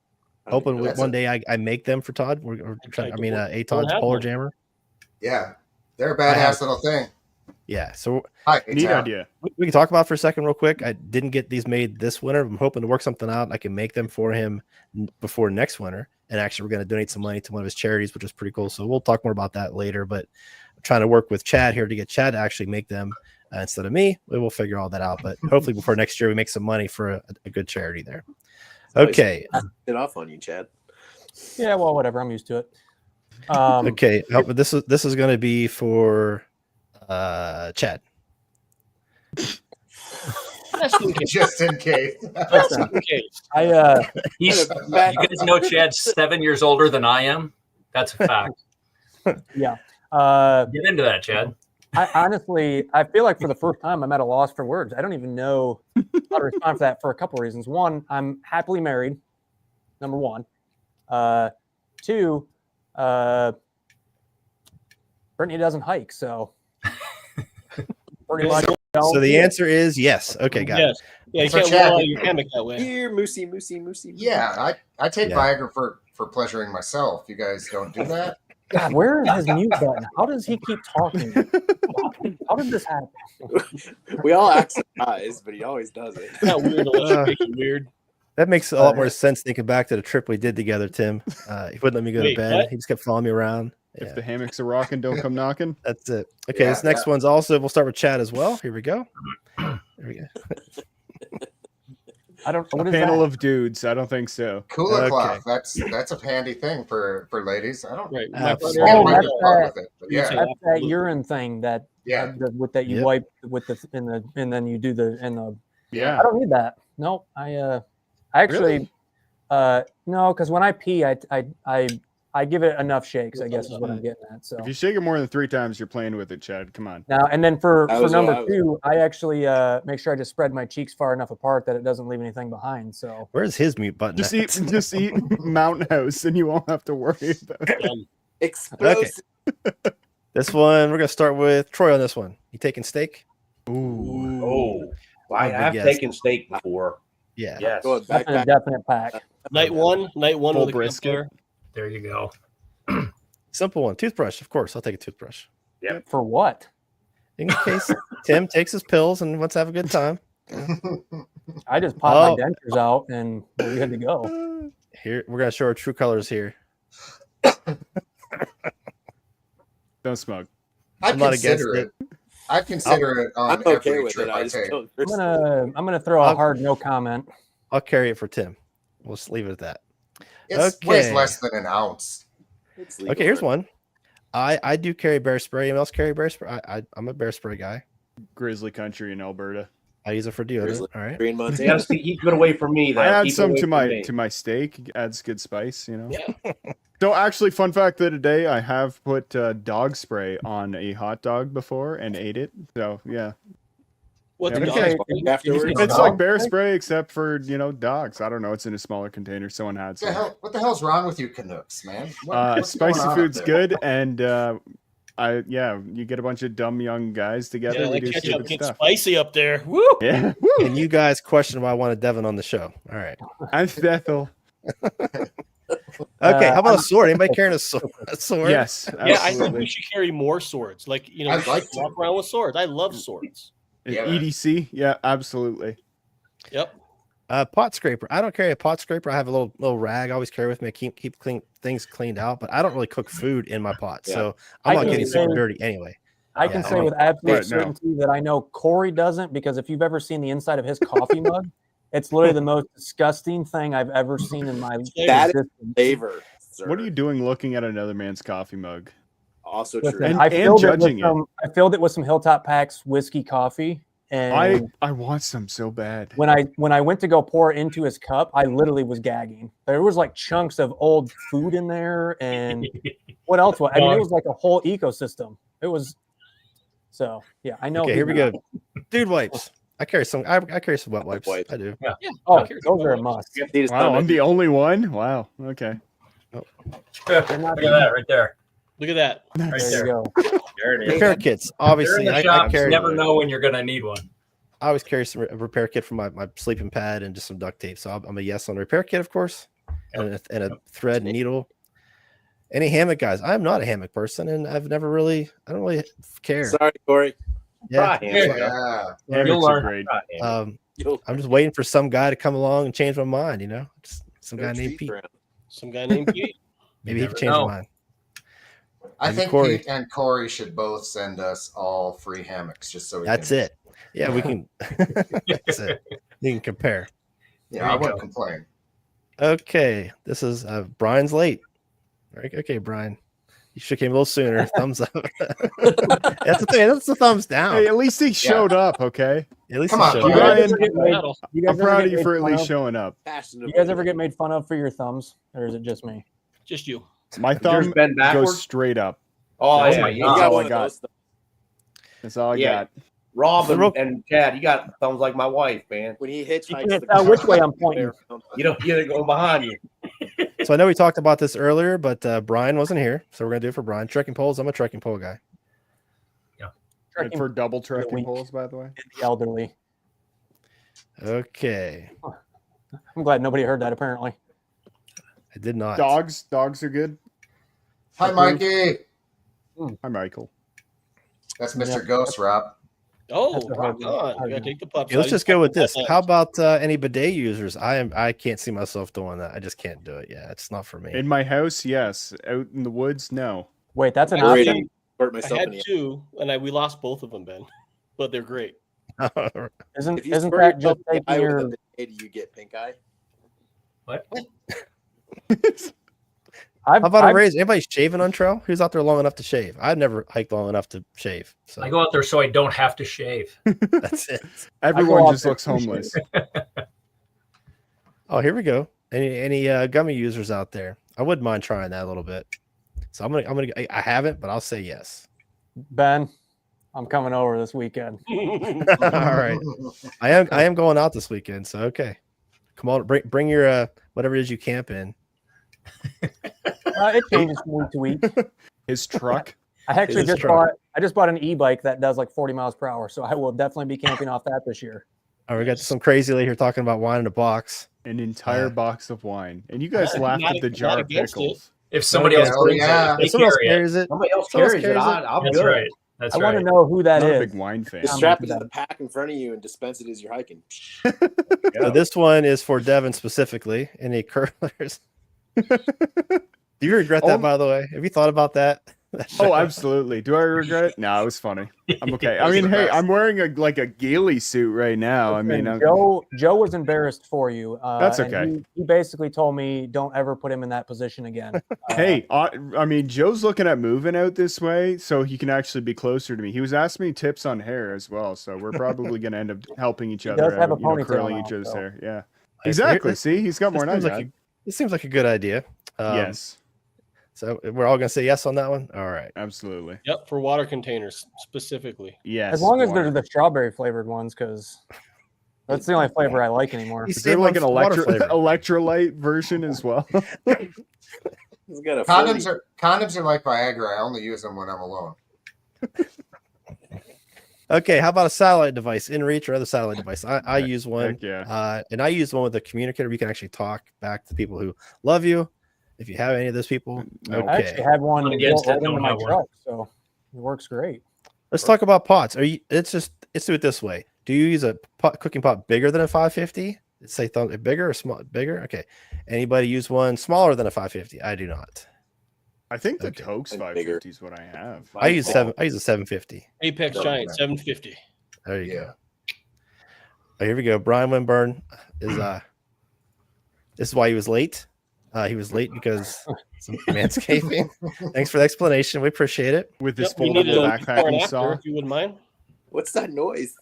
I don't Hoping even know one that's day I make them for Todd. A Todd's have Polar one. Jammer. Yeah, they're a I have- badass little thing. Yeah, so Hi, Neat Tom. idea. we can talk about it for a second real quick. I didn't get these made this winter. I'm hoping to work something out. I can make them for him before next winter. And actually, we're going to donate some money to one of his charities, which is pretty cool. So we'll talk more about that later. But I'm trying to work with Chad here to get Chad to actually make them instead of me. We will figure all that out. But hopefully before next year, we make some money for a good charity there. Okay. It off on you, Chad. yeah, well, whatever. I'm used to it. Okay. This is going to be for Chad. Just in case. Just in case. Just in case. You guys know Chad's 7 years older than I am. That's a fact. Yeah. Get into that, Chad. I honestly, I feel like for the first time, I'm at a loss for words. I don't even know how to respond to that for a couple of reasons. One, I'm happily married. Number one. Two, Brittany doesn't hike, so pretty much. So the answer is yes. Okay, got it. Yes. Yeah, you So can't Chad- roll out your hammock that way. Here, Moosey. Yeah, I take Yeah. Viagra for pleasuring myself. You guys don't do that? God, where is his mute button? How does he keep talking? How did this happen? We all act surprised, but he always does it. Not weird unless you make it weird. That makes a lot more sense thinking back to the trip we did together, Tim. He wouldn't let me go Wait, to bed. what? He just kept following me around. If Yeah, the hammocks are rocking, don't come knocking. that's it. Okay, Yeah, this next one's also, we'll start with Chad as well. Here we go. There we go. I don't. What A is panel that? of dudes. I don't think so. Cooler Okay. cloth. That's a handy thing for ladies. I don't. Right. Absolutely. I Oh, might that's get caught that. with it, but You yeah, say- That's that Absolutely. urine thing that yeah, with that you Yep. wipe with the in the and then you do the in the. yeah. I don't need that. No, I actually no, because when I pee, I give it enough shakes. I guess is what I'm getting at. So If you shake it more than 3 times, you're playing with it, Chad. Come on. now and then for That was what number I was- 2, I actually make sure I just spread my cheeks far enough apart that it doesn't leave anything behind. So Where's his mute button? Just at? eat Mountain House, and you won't have to worry about it. Explosive. This one, we're going to start with Troy on this one. You taking steak? Ooh. Oh, I Good have guess. taken steak before. Yeah. Yes. Going that's a backpack. definite pack. Night one Full with a brisket. campfire. There you go. Simple one. Toothbrush, of course. I'll take a toothbrush. For what? In case Tim takes his pills and wants to have a good time. I just pop Oh. my dentures out and we're good to go. Here, we're going to show our true colors here. Don't smoke. I I'm not against consider it. it. I consider it on I'm okay every with trip it. I I just take. don't. I'm gonna throw a I'll- hard no comment. I'll carry it for Tim. We'll just leave it at that. It weighs Okay. less than an ounce. It's legal. Okay, here's one. I do carry bear spray. Anyone else carry bear spray? I'm a bear spray guy. Grizzly country in Alberta. I use it for deodorant. Grizzly. All right. Green You Montana. gotta keep it away from me. Though. I add Keep it some away to from my me. to my steak. It adds good spice, you know. Yeah. So actually, fun fact of the day, I have put dog spray on a hot dog before and ate it. So yeah, What the Okay. dog? Afterwards. It's it's dog like bear spray? spray except for dogs. I don't know. It's in a smaller container. Someone had some. What the hell's wrong with you Canucks, man? What's going Spicy on up food's there? good, and you get a bunch of dumb young guys together. Yeah, we that do ketchup stupid gets stuff. spicy up there. Woo! Yeah, And you guys question why I wanted Devin on the show. All right. I'm Bethel. Okay. How about a sword? Anybody carrying a sword? A sword? Yes, Yeah, I think absolutely. we should carry more swords. Like, we I'd should like to. walk around with swords. I love swords. Yeah, man. EDC, yeah, absolutely. Yep. Pot scraper. I don't carry a pot scraper. I have a little rag I always carry with me. I keep things cleaned out, but I don't really cook food in my pot, Yeah. so I I'm not can getting super say- dirty anyway. I can Yeah. say with absolute Right, no. certainty that I know Corey doesn't, because if you've ever seen the inside of his coffee mug, it's literally the most disgusting thing I've ever seen in my That is existence. Flavor. Sir. What are you doing looking at another man's coffee mug? Also Listen, true. And- I filled it with judging it. I filled it with some Hilltop Packs whiskey coffee, and I want some so bad. when I went to go pour it into his cup, I literally was gagging. There was like chunks of old food in there, and what else was? I mean, it was like a whole ecosystem. It was so yeah. I know. Okay, here we go. Dude wipes. I carry some wet wipes. Wipes. I do. Oh, those are a must. Need a Wow, stomach. I'm the only one. Wow. Okay. Look at that right there. Look at that. Right There you there. go. There it is. Repair kits. They're in Obviously, the I shop. You carry. never know when you're gonna need one. I always carry some a repair kit for my sleeping pad and just some duct tape. So I'm a yes on repair kit, of course, and a thread and needle. Any hammock guys? I'm not a hammock person, and I don't really care. Sorry, Corey. Yeah. Try him. Yeah. Hammocks You'll are learn. great. Try him. I'm just waiting for some guy to come along and change my mind. Just some guy named Pete. Some guy named Pete. Maybe he can never change know. my mind. I Maybe think Corey. Pete and Corey should both send us all free hammocks just so we That's can, it. Yeah, we can. That's it. You can compare. Yeah, There I you wouldn't go. complain. Okay, this is Brian's late. Okay, Brian, you should have came a little sooner. Thumbs up. That's the thing. That's the thumbs down. Hey, at least he showed up. Okay. At least Come he on, showed You up. Brian. guys ever get made- Battle. you guys I'm ever proud get of you made for at fun least of- showing up. You guys ever get made fun of for your thumbs, or is it just me? Just you. My Yours thumb bend backwards. goes straight up. Oh That's yeah, my you God. That's got all one I of got. those. That's all I Yeah. got. Rob The real- and Chad. You got thumbs like my wife, man. When he You hitchhikes can't the tell car, which way I'm pointing. You don't get it going behind you. So I know we talked about this earlier, but Brian wasn't here, so we're gonna do it for Brian. Trekking poles. I'm a trekking pole guy. Good Trekking for double trekking week. poles, by the way. the elderly. Okay. I'm glad nobody heard that. Apparently, I did not. Dogs are good. Hi, Mikey. Hi, Michael. That's Mr. Ghost, Rob. Oh, That's a rock hard on. one. You gotta take the pups. Okay, let's out. just go with this. That's How about any bidet users? I can't see myself doing that. I just can't do it. Yeah, it's not for me. In my house, yes. Out in the woods, no. Wait, that's an Great. option. Squirt I myself had in the two, and we lost both of them, Ben. But they're great. Isn't If you isn't squirt that yourself just in the taking eye with your? a bidet, do you get pink eye? What? I've, How about I've, a raise? Anybody shaving on trail? Who's out there long enough to shave? I've never hiked long enough to shave. So I go out there so I don't have to shave. that's it. Everyone out just there looks to homeless. Oh, here we go. Any gummy users out there? I wouldn't mind trying that a little bit. So I haven't, but I'll say yes. Ben, I'm coming over this weekend. All right. I am going out this weekend, so okay. Come on, bring your whatever it is you camp in. It changes from week to week. His truck. I actually His just truck. bought an e-bike that does like 40 miles per hour, so I will definitely be camping off that this year. All right, we got some crazy lady here talking about wine in a box. An entire box of wine. And you guys I'm laughed not- at the not jar of against it. pickles. If somebody yeah, else oh, brings yeah. it, they If someone else carry it. carries it, Somebody else Someone else carries it. carries it. I'll That's do it. right. That's I want right. to know who that Not a is. big wine fan. Just strap it to the pack in front of you and dispense it as you're hiking. So this one is for Devin specifically. Any curlers? Do you regret that, Oh. by the way? Have you thought about that? Oh, absolutely. Do I regret it? No, it was funny. I'm okay. I Those are mean, the hey, best. I'm wearing a ghillie suit right now. I mean, Listen, Joe was embarrassed for you. That's and okay. He basically told me don't ever put him in that position again. hey, I mean, Joe's looking at moving out this way so he can actually be closer to me. He was asking me tips on hair as well, so we're probably going to end up helping each He other does have out, a ponytail curling now, each other's so. hair. Yeah, Okay, exactly. this- See, he's got more than I got. This seems like a good idea. Yes, So we're all gonna say yes on that one. All right. absolutely. Yep, for water containers specifically. Yes. as long as water. they're the strawberry flavored ones, because that's the only flavor I like anymore. He's Is there saving like an on water flavor. electrolyte version as well? He's got a Condoms are like Viagra. I only use them when I'm alone. Okay, how about a satellite device, InReach or other satellite device? I use one. Heck yeah. And I use one with a communicator. We can actually talk back to people who love you. If you have any of those people, No. I actually okay. had one Not against built it, right into don't my have one. truck, so it works great. Let's talk about pots. Let's do it this way. Do you use a cooking pot bigger than a 550? Say bigger or small? Bigger. Okay. Anybody use one smaller than a 550? I do not. I think the Okay. Tokes Bigger. 550 is what I have. I use a 750. Apex Oh, Giant yeah. 750. There you Yeah. go. Oh, here we go. Brian Winburn is this is why he was late. He was late because some manscaping. Thanks for the explanation. We appreciate it. With this Yep, we need foldable a before and backpacking after, saw. if you wouldn't mind. What's that noise?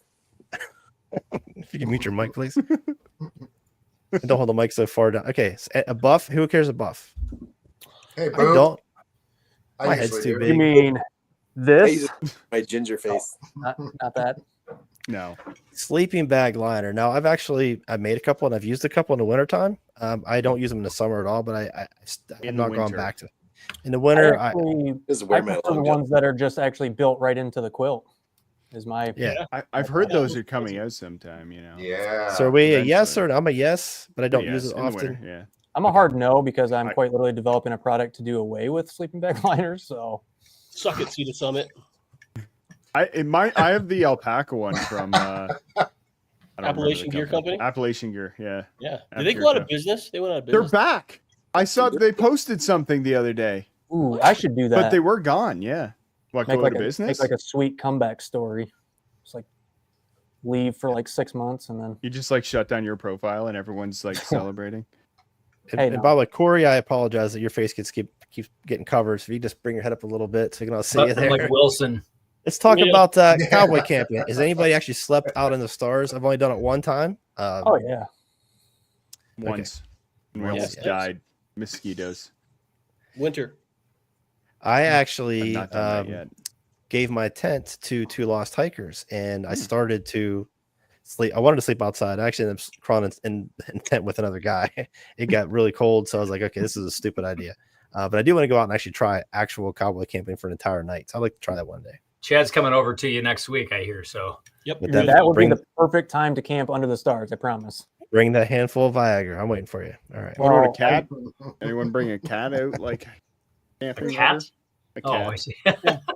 If you can mute your mic, please. And don't hold the mic so far down. Okay, so a buff. Who cares a buff? Hey, I Boo. don't. I My head's usually too do. You big. mean this? My ginger face. Not that. No. Sleeping bag liner. Now I made a couple and I've used a couple in the wintertime. I don't use them in the summer at all, but I've In not the gone winter. back to. In the winter, I This is I where my prefer the long jump. ones that are just actually built right into the quilt. Is my yeah. I've heard those are coming out sometime, you know. Yeah. So are we a yes eventually. or I'm a yes, but I don't Yes, use it in the often. winter, yeah. I'm a hard no because I'm I- quite literally developing a product to do away with sleeping bag liners. So Suck it, see the summit. I have the alpaca one from I don't remember the Appalachian Gear Company? Appalachian Gear, yeah. Yeah. After Did they your go out of time. business? They went out of They're business. back. I saw they posted something the other day, ooh, I should do that. but they were gone. Yeah. What, make go like out of a business? make like a sweet comeback story. Just like leave for like 6 months and then You just like shut down your profile and everyone's like celebrating. And, Hey, and no. by the way, Corey, I apologize that your face keeps getting covered. So if you just bring your head up a little bit, so you can all see you I'm there. like Wilson. Let's talk Yeah. about cowboy camping. Has anybody actually slept out in the stars? I've only done it one time. oh yeah. Once. And we Yes, almost yes. died. Mosquitoes. Winter. I I've actually not done that yet. gave my tent to two lost hikers, and I started to sleep. I wanted to sleep outside. I actually ended up crawling in tent with another guy. It got really cold, so I was like, okay, this is a stupid idea. But I do want to go out and actually try actual cowboy camping for an entire night. So I'd like to try that one day. Chad's coming over to you next week, I hear. So Yep. But you're that- right. That would bring- be the perfect time to camp under the stars, I promise. Bring that handful of Viagra. I'm waiting for you. All right. What about a Well, cat? Anyone bring a cat out? Like camping? A cat? A Oh, cat. I see.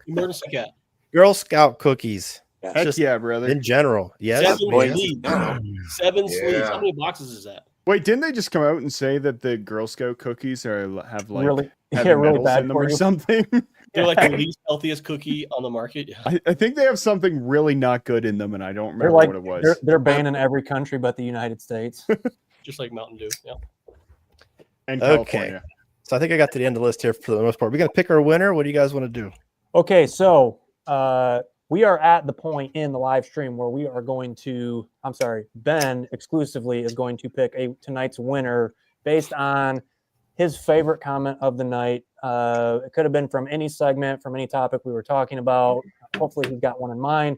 Emergency cat. Girl Scout cookies. Yeah. Heck Just yeah, brother. in general. Yes. Seven boys. sleeves. Now. 7 sleeves. Yeah. How many boxes is that? Wait, didn't they just come out and say that the Girl Scout cookies have like really, heavy really metals bad in them for or you. something? They're like the least healthiest cookie on the market. Yeah. I think they have something really not good in them, and I don't They're remember like what it was. they're banned in every country but the United States. Just like Mountain Dew. Yeah. And Okay. California. So I think I got to the end of the list here for the most part. We're gonna pick our winner. What do you guys want to do? Okay, so we are at the point in the live stream where we are going to, Ben exclusively is going to pick tonight's winner based on his favorite comment of the night. It could have been from any segment, from any topic we were talking about. Hopefully he's got one in mind.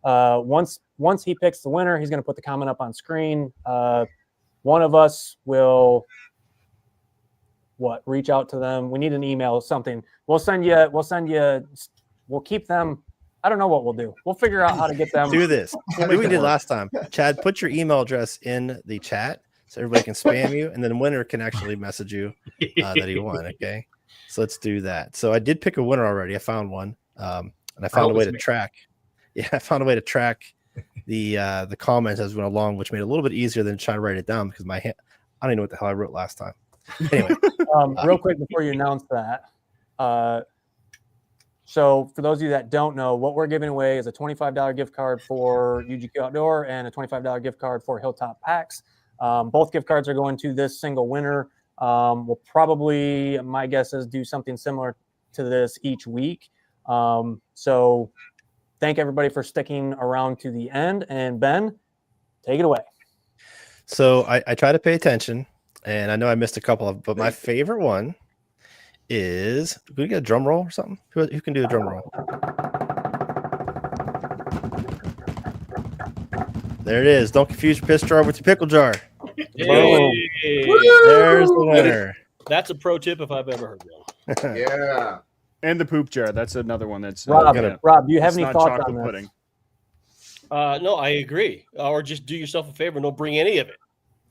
Once he picks the winner, he's going to put the comment up on screen. One of us will reach out to them. We need an email, something. We'll keep them. I don't know what we'll do. We'll figure out how to get them. Do this. What we did last time. Chad, put your email address in the chat so everybody can spam you, and then the winner can actually message you that he won. Okay. So let's do that. So I did pick a winner already. I found one. And I found a way to track. Yeah, I found a way to track the comments as we went along, which made it a little bit easier than trying to write it down because my hand, I don't even know what the hell I wrote last time. Anyway. Real quick before you announce that. So for those of you that don't know, what we're giving away is a $25 gift card for UGQ Outdoor and a $25 gift card for Hilltop Packs. Both gift cards are going to this single winner. We'll probably, my guess is, do something similar to this each week. So thank everybody for sticking around to the end. And Ben, take it away. So I try to pay attention, and I know I missed a couple of, but my favorite one is, can we get a drum roll or something? Who can do a drum roll? There it is. Don't confuse your piss jar with your pickle jar. Hey. There's the winner. That's a pro tip if I've ever heard one. Yeah. And the poop jar. That's another one. That's Rob, yeah. Rob, do you have It's any not thoughts chocolate on this? pudding. No, I agree. Or just do yourself a favor and don't bring any of it.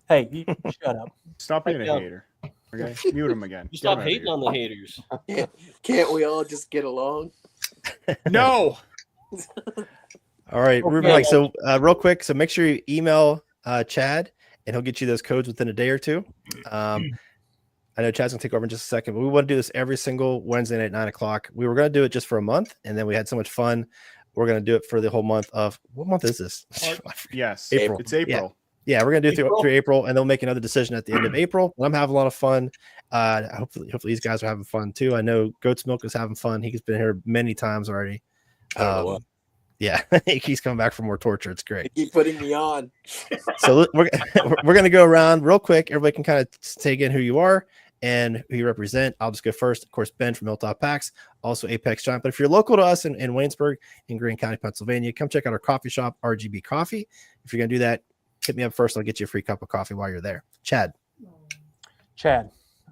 Hey, you shut up. Stop being a down. hater. Okay, mute him again. You Get stop him out of hating here. on the haters. Can't we all just get along? No. All right, Okay. Ruben, so real quick, so make sure you email Chad, and he'll get you those codes within a day or two. I know Chad's gonna take over in just a second, but we want to do this every single Wednesday night at 9 o'clock. We were gonna do it just for a month, and then we had so much fun. We're gonna do it for the whole month of, what month is this? Yes, April. It's April. Yeah, we're gonna do it April. through April, and then we'll make another decision at the end of April. I'm having a lot of fun. Hopefully these guys are having fun too. I know Goat's Milk is having fun. He's been here many times already. I don't know what. Yeah, he's coming back for more torture. It's great. Keep putting me on. So we're gonna go around real quick. Everybody can kind of take in who you are and who you represent. I'll just go first. Of course, Ben from Hilltop Packs, also Apex Giant. But if you're local to us in Waynesburg, in Greene County, Pennsylvania, come check out our coffee shop, RGB Coffee. If you're gonna do that, hit me up first. I'll get you a free cup of coffee while you're there. Chad.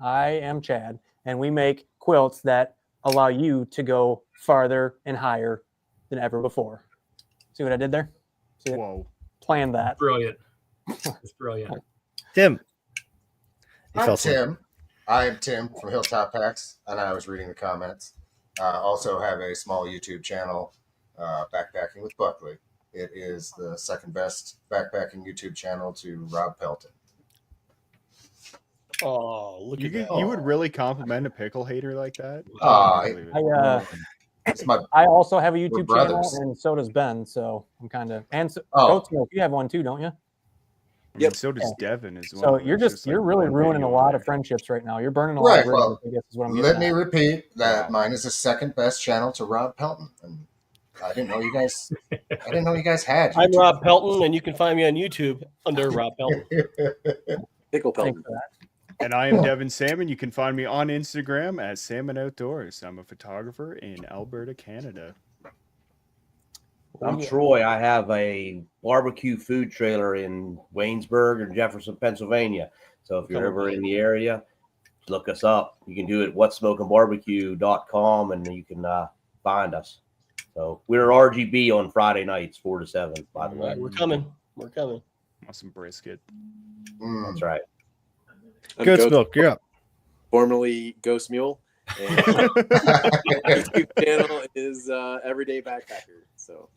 I am Chad, and we make quilts that allow you to go farther and higher than ever before. See what I did there? See it? Whoa. Planned that. Brilliant. It's brilliant. Tim. You I'm fell asleep. Tim. I am Tim from Hilltop Packs, and I was reading the comments. Also have a small YouTube channel, Backpacking with Buckley. It is the second best backpacking YouTube channel to Rob Pelton. Oh, look at that. You would really compliment a pickle hater like that? I- can't believe it. It's my I also have a YouTube channel, brothers. and so does Ben. So I'm kind of Oh. Goat's Milk, you have one too, don't you? I mean, Yep. So does Devin as well. So It's you're just you're like really one ruining a video lot there. of friendships right now. You're burning a lot Right, of bridges. well, I guess is what I'm getting Let me at. repeat that mine is the second best channel to Rob Pelton, and I didn't know you guys. I didn't know you guys had. I'm YouTube. Rob Pelton, and you can find me on YouTube under Rob Pelton. Pickle Thanks Pelton. for that. And I am Devin Salmon. You can find me on Instagram at Salmon Outdoors. I'm a photographer in Alberta, Canada. I'm Troy. I have a barbecue food trailer in Waynesburg or Jefferson, Pennsylvania. So if you're ever in the area, look us up. You can do it at whatsmokingbbq.com, and you can find us. So we're RGB on Friday nights, 4 to 7, by the way. We're coming. We're coming. Want some brisket. That's right. I'm Goat's Goat- milk, you're up. Formerly Ghost Mule. And YouTube channel is Everyday Backpacker. So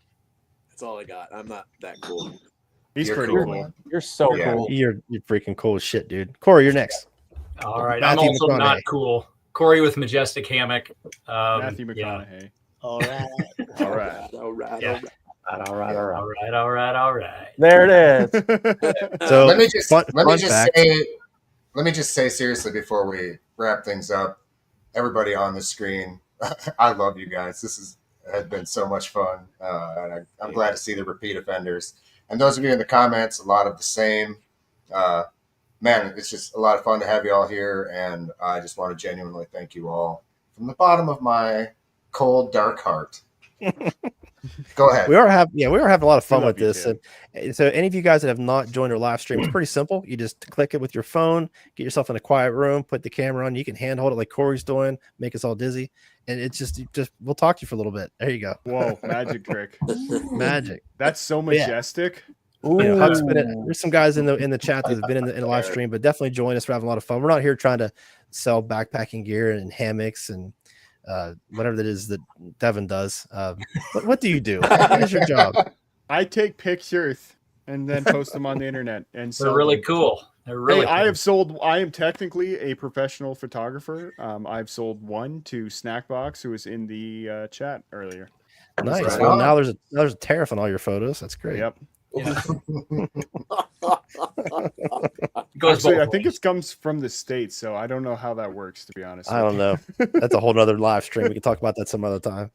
that's all I got. I'm not that cool. He's You're pretty cool, cool. man. You're so Yeah. cool. You're freaking cool as shit, dude. Corey, you're next. All right. Matthew I'm also McConaughey. not cool. Corey with Majestic Hammock. Matthew Yeah. McConaughey. All right. All right. All right. Yeah. All right. All right. All right. All right. There it is. So let me just fun fact. let me just say seriously before we wrap things up, everybody on the screen, I love you guys. This has been so much fun, and I'm glad to see the repeat offenders. And those of you in the comments, a lot of the same. Man, it's just a lot of fun to have you all here, and I just want to genuinely thank you all from the bottom of my cold, dark heart. Go ahead. We are having a lot of fun We love with you, this. Tim. And so any of you guys that have not joined our live stream, it's pretty simple. You just click it with your phone, get yourself in a quiet room, put the camera on. You can handhold it like Corey's doing, make us all dizzy, and it's just we'll talk to you for a little bit. There you go. Whoa, magic trick. Magic. That's so Yeah. majestic. You know, Huck's Ooh. there's some guys in the chat that have been in the live stream, but definitely join us. We're having a lot of fun. We're not here trying to sell backpacking gear and hammocks and whatever that is that Devin does. What do you do? What is your job? I take pictures and then post them on the internet and They're sell really them. cool. They're really Hey, cool. I am technically a professional photographer. I've sold one to Snackbox, who was in the chat earlier. Nice. Right Well, on. now there's a tariff on all your photos. That's great. Yep. Yeah. It goes Actually, both I think ways. it comes from the States, so I don't know how that works, to be honest. I don't know. That's a whole nother live stream. We can talk about that some other time.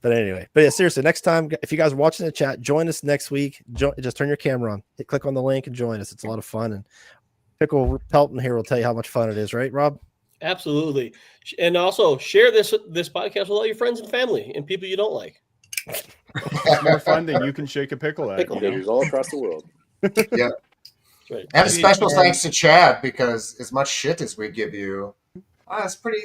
But anyway, yeah, seriously, next time, if you guys are watching the chat, join us next week. Just turn your camera on, click on the link and join us. It's a lot of fun. And Pickle Pelton here will tell you how much fun it is, right, Rob? Absolutely. And also share this podcast with all your friends and family and people you don't like. It's more fun than you can shake a pickle at. Pickle you know? diggers all across the world. Yeah. Right. And a special thanks to Chad, because as much shit as we give you,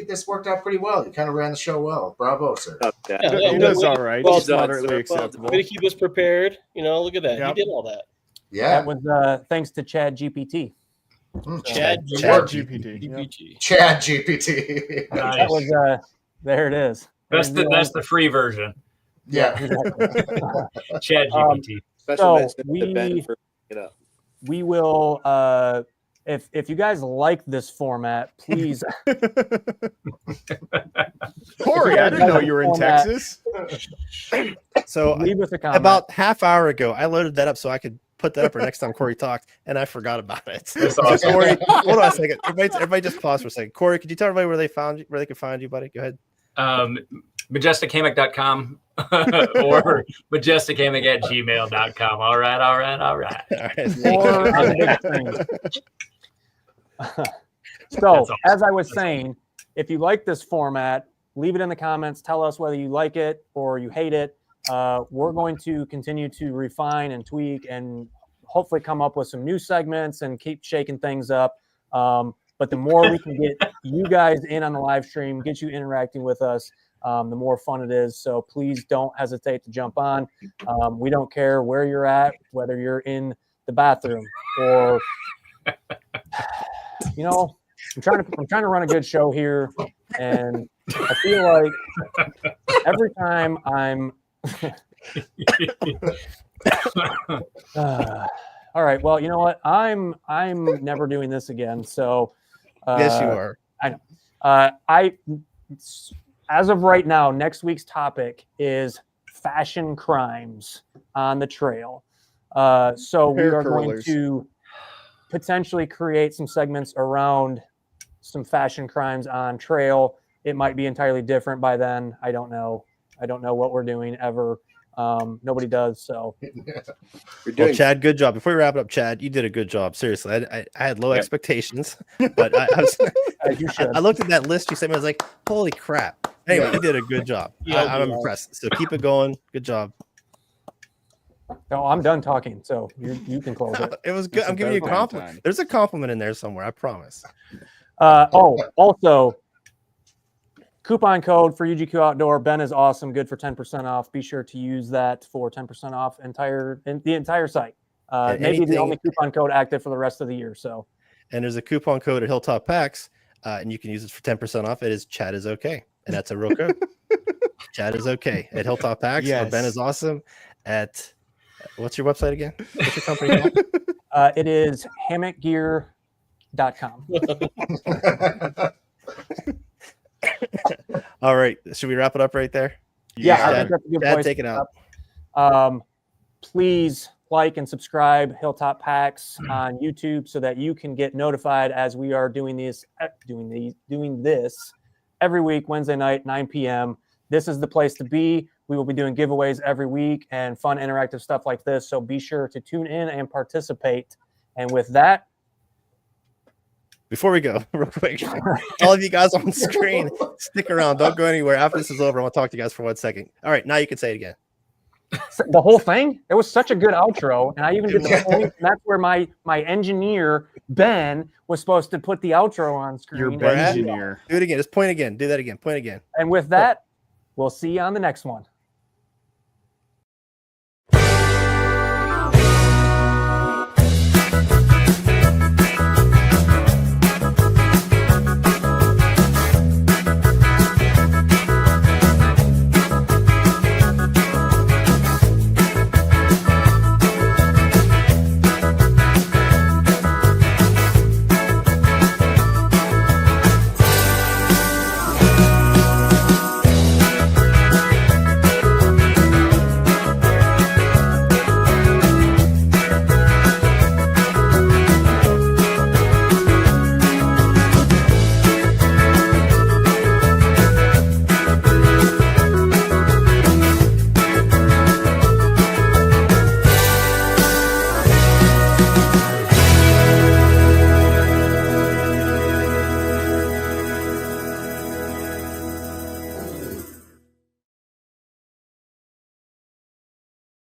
this worked out pretty well. You kind of ran the show well. Bravo, sir. He does all right. Well He's done, moderately sir. Well acceptable. Way to keep us prepared. Look at that. Yep. He did all that. Yeah. That was thanks to Chad GPT. Chad GPT. Yep. GPT. Chad GPT. That Nice. was there it is. That's the free version. Yeah. Chad Um, GPT. Special So, mention to Ben for it up. We will if you guys like this format, please Corey, I didn't know you were in Format. Texas. So leave us a comment. about half hour ago, I loaded that up so I could put that up for next time Corey talked, and I forgot about it. That's So awesome. Corey, hold on a second. Everybody just pause for a second. Corey, could you tell everybody where they can find you, buddy? Go ahead. MajesticHammock.com or majestichammock@gmail.com. All right. All right. More on the big screen. So, That's awesome. as I was saying, if you like this format, leave it in the comments. Tell us whether you like it or you hate it. We're going to continue to refine and tweak and hopefully come up with some new segments and keep shaking things up. But the more we can get you guys in on the live stream, get you interacting with us, the more fun it is. So please don't hesitate to jump on. We don't care where you're at, whether you're in the bathroom or, I'm trying to run a good show here, and I feel like every time I'm. All right. Well, you know what? I'm never doing this again. So. Yes, you are. I as of right now, next week's topic is fashion crimes on the trail. So we Hair are going curlers. to potentially create some segments around some fashion crimes on trail. It might be entirely different by then. I don't know. I don't know what we're doing ever. Nobody does. So You're Well, doing Chad, good job. Before we wrap it up, Chad, you did a good job. Seriously, I had low expectations, but as you should. I looked at that list you sent me. I was like, "Holy crap!" Anyway, you did a good job. I'm impressed. So keep it going. Good job. No, I'm done talking. So you can close it. It was good. It's I'm giving you a about compliment. time. There's a compliment in there somewhere. I promise. Also, coupon code for UGQ Outdoor. Ben is awesome. Good for 10% off. Be sure to use that for 10% off the entire site. Maybe the only coupon code active for the rest of the year. So, and there's a coupon code at Hilltop Packs, and you can use it for 10% off. It is Chad is okay, and that's a real code. Chad is okay at Hilltop Packs. Or Ben is awesome at what's your website again? What's your company called? It is hammockgear.com. All right, should we wrap it up right there? Yeah, I think that's a good place. Take it out. Please like and subscribe Hilltop Packs on YouTube so that you can get notified as we are doing this every week, Wednesday night, 9 p.m. This is the place to be. We will be doing giveaways every week and fun interactive stuff like this. So be sure to tune in and participate. And with that, before we go, real quick, all of you guys on screen, stick around. Don't go anywhere. After this is over, I want to talk to you guys for 1 second. All right, now you can say it again. The whole thing? It was such a good outro. And I even did the point. That's where my engineer, Ben, was supposed to put the outro on screen. Your engineer. Do it again. Just point again. Do that again. Point again. And with that, we'll see you on the next one.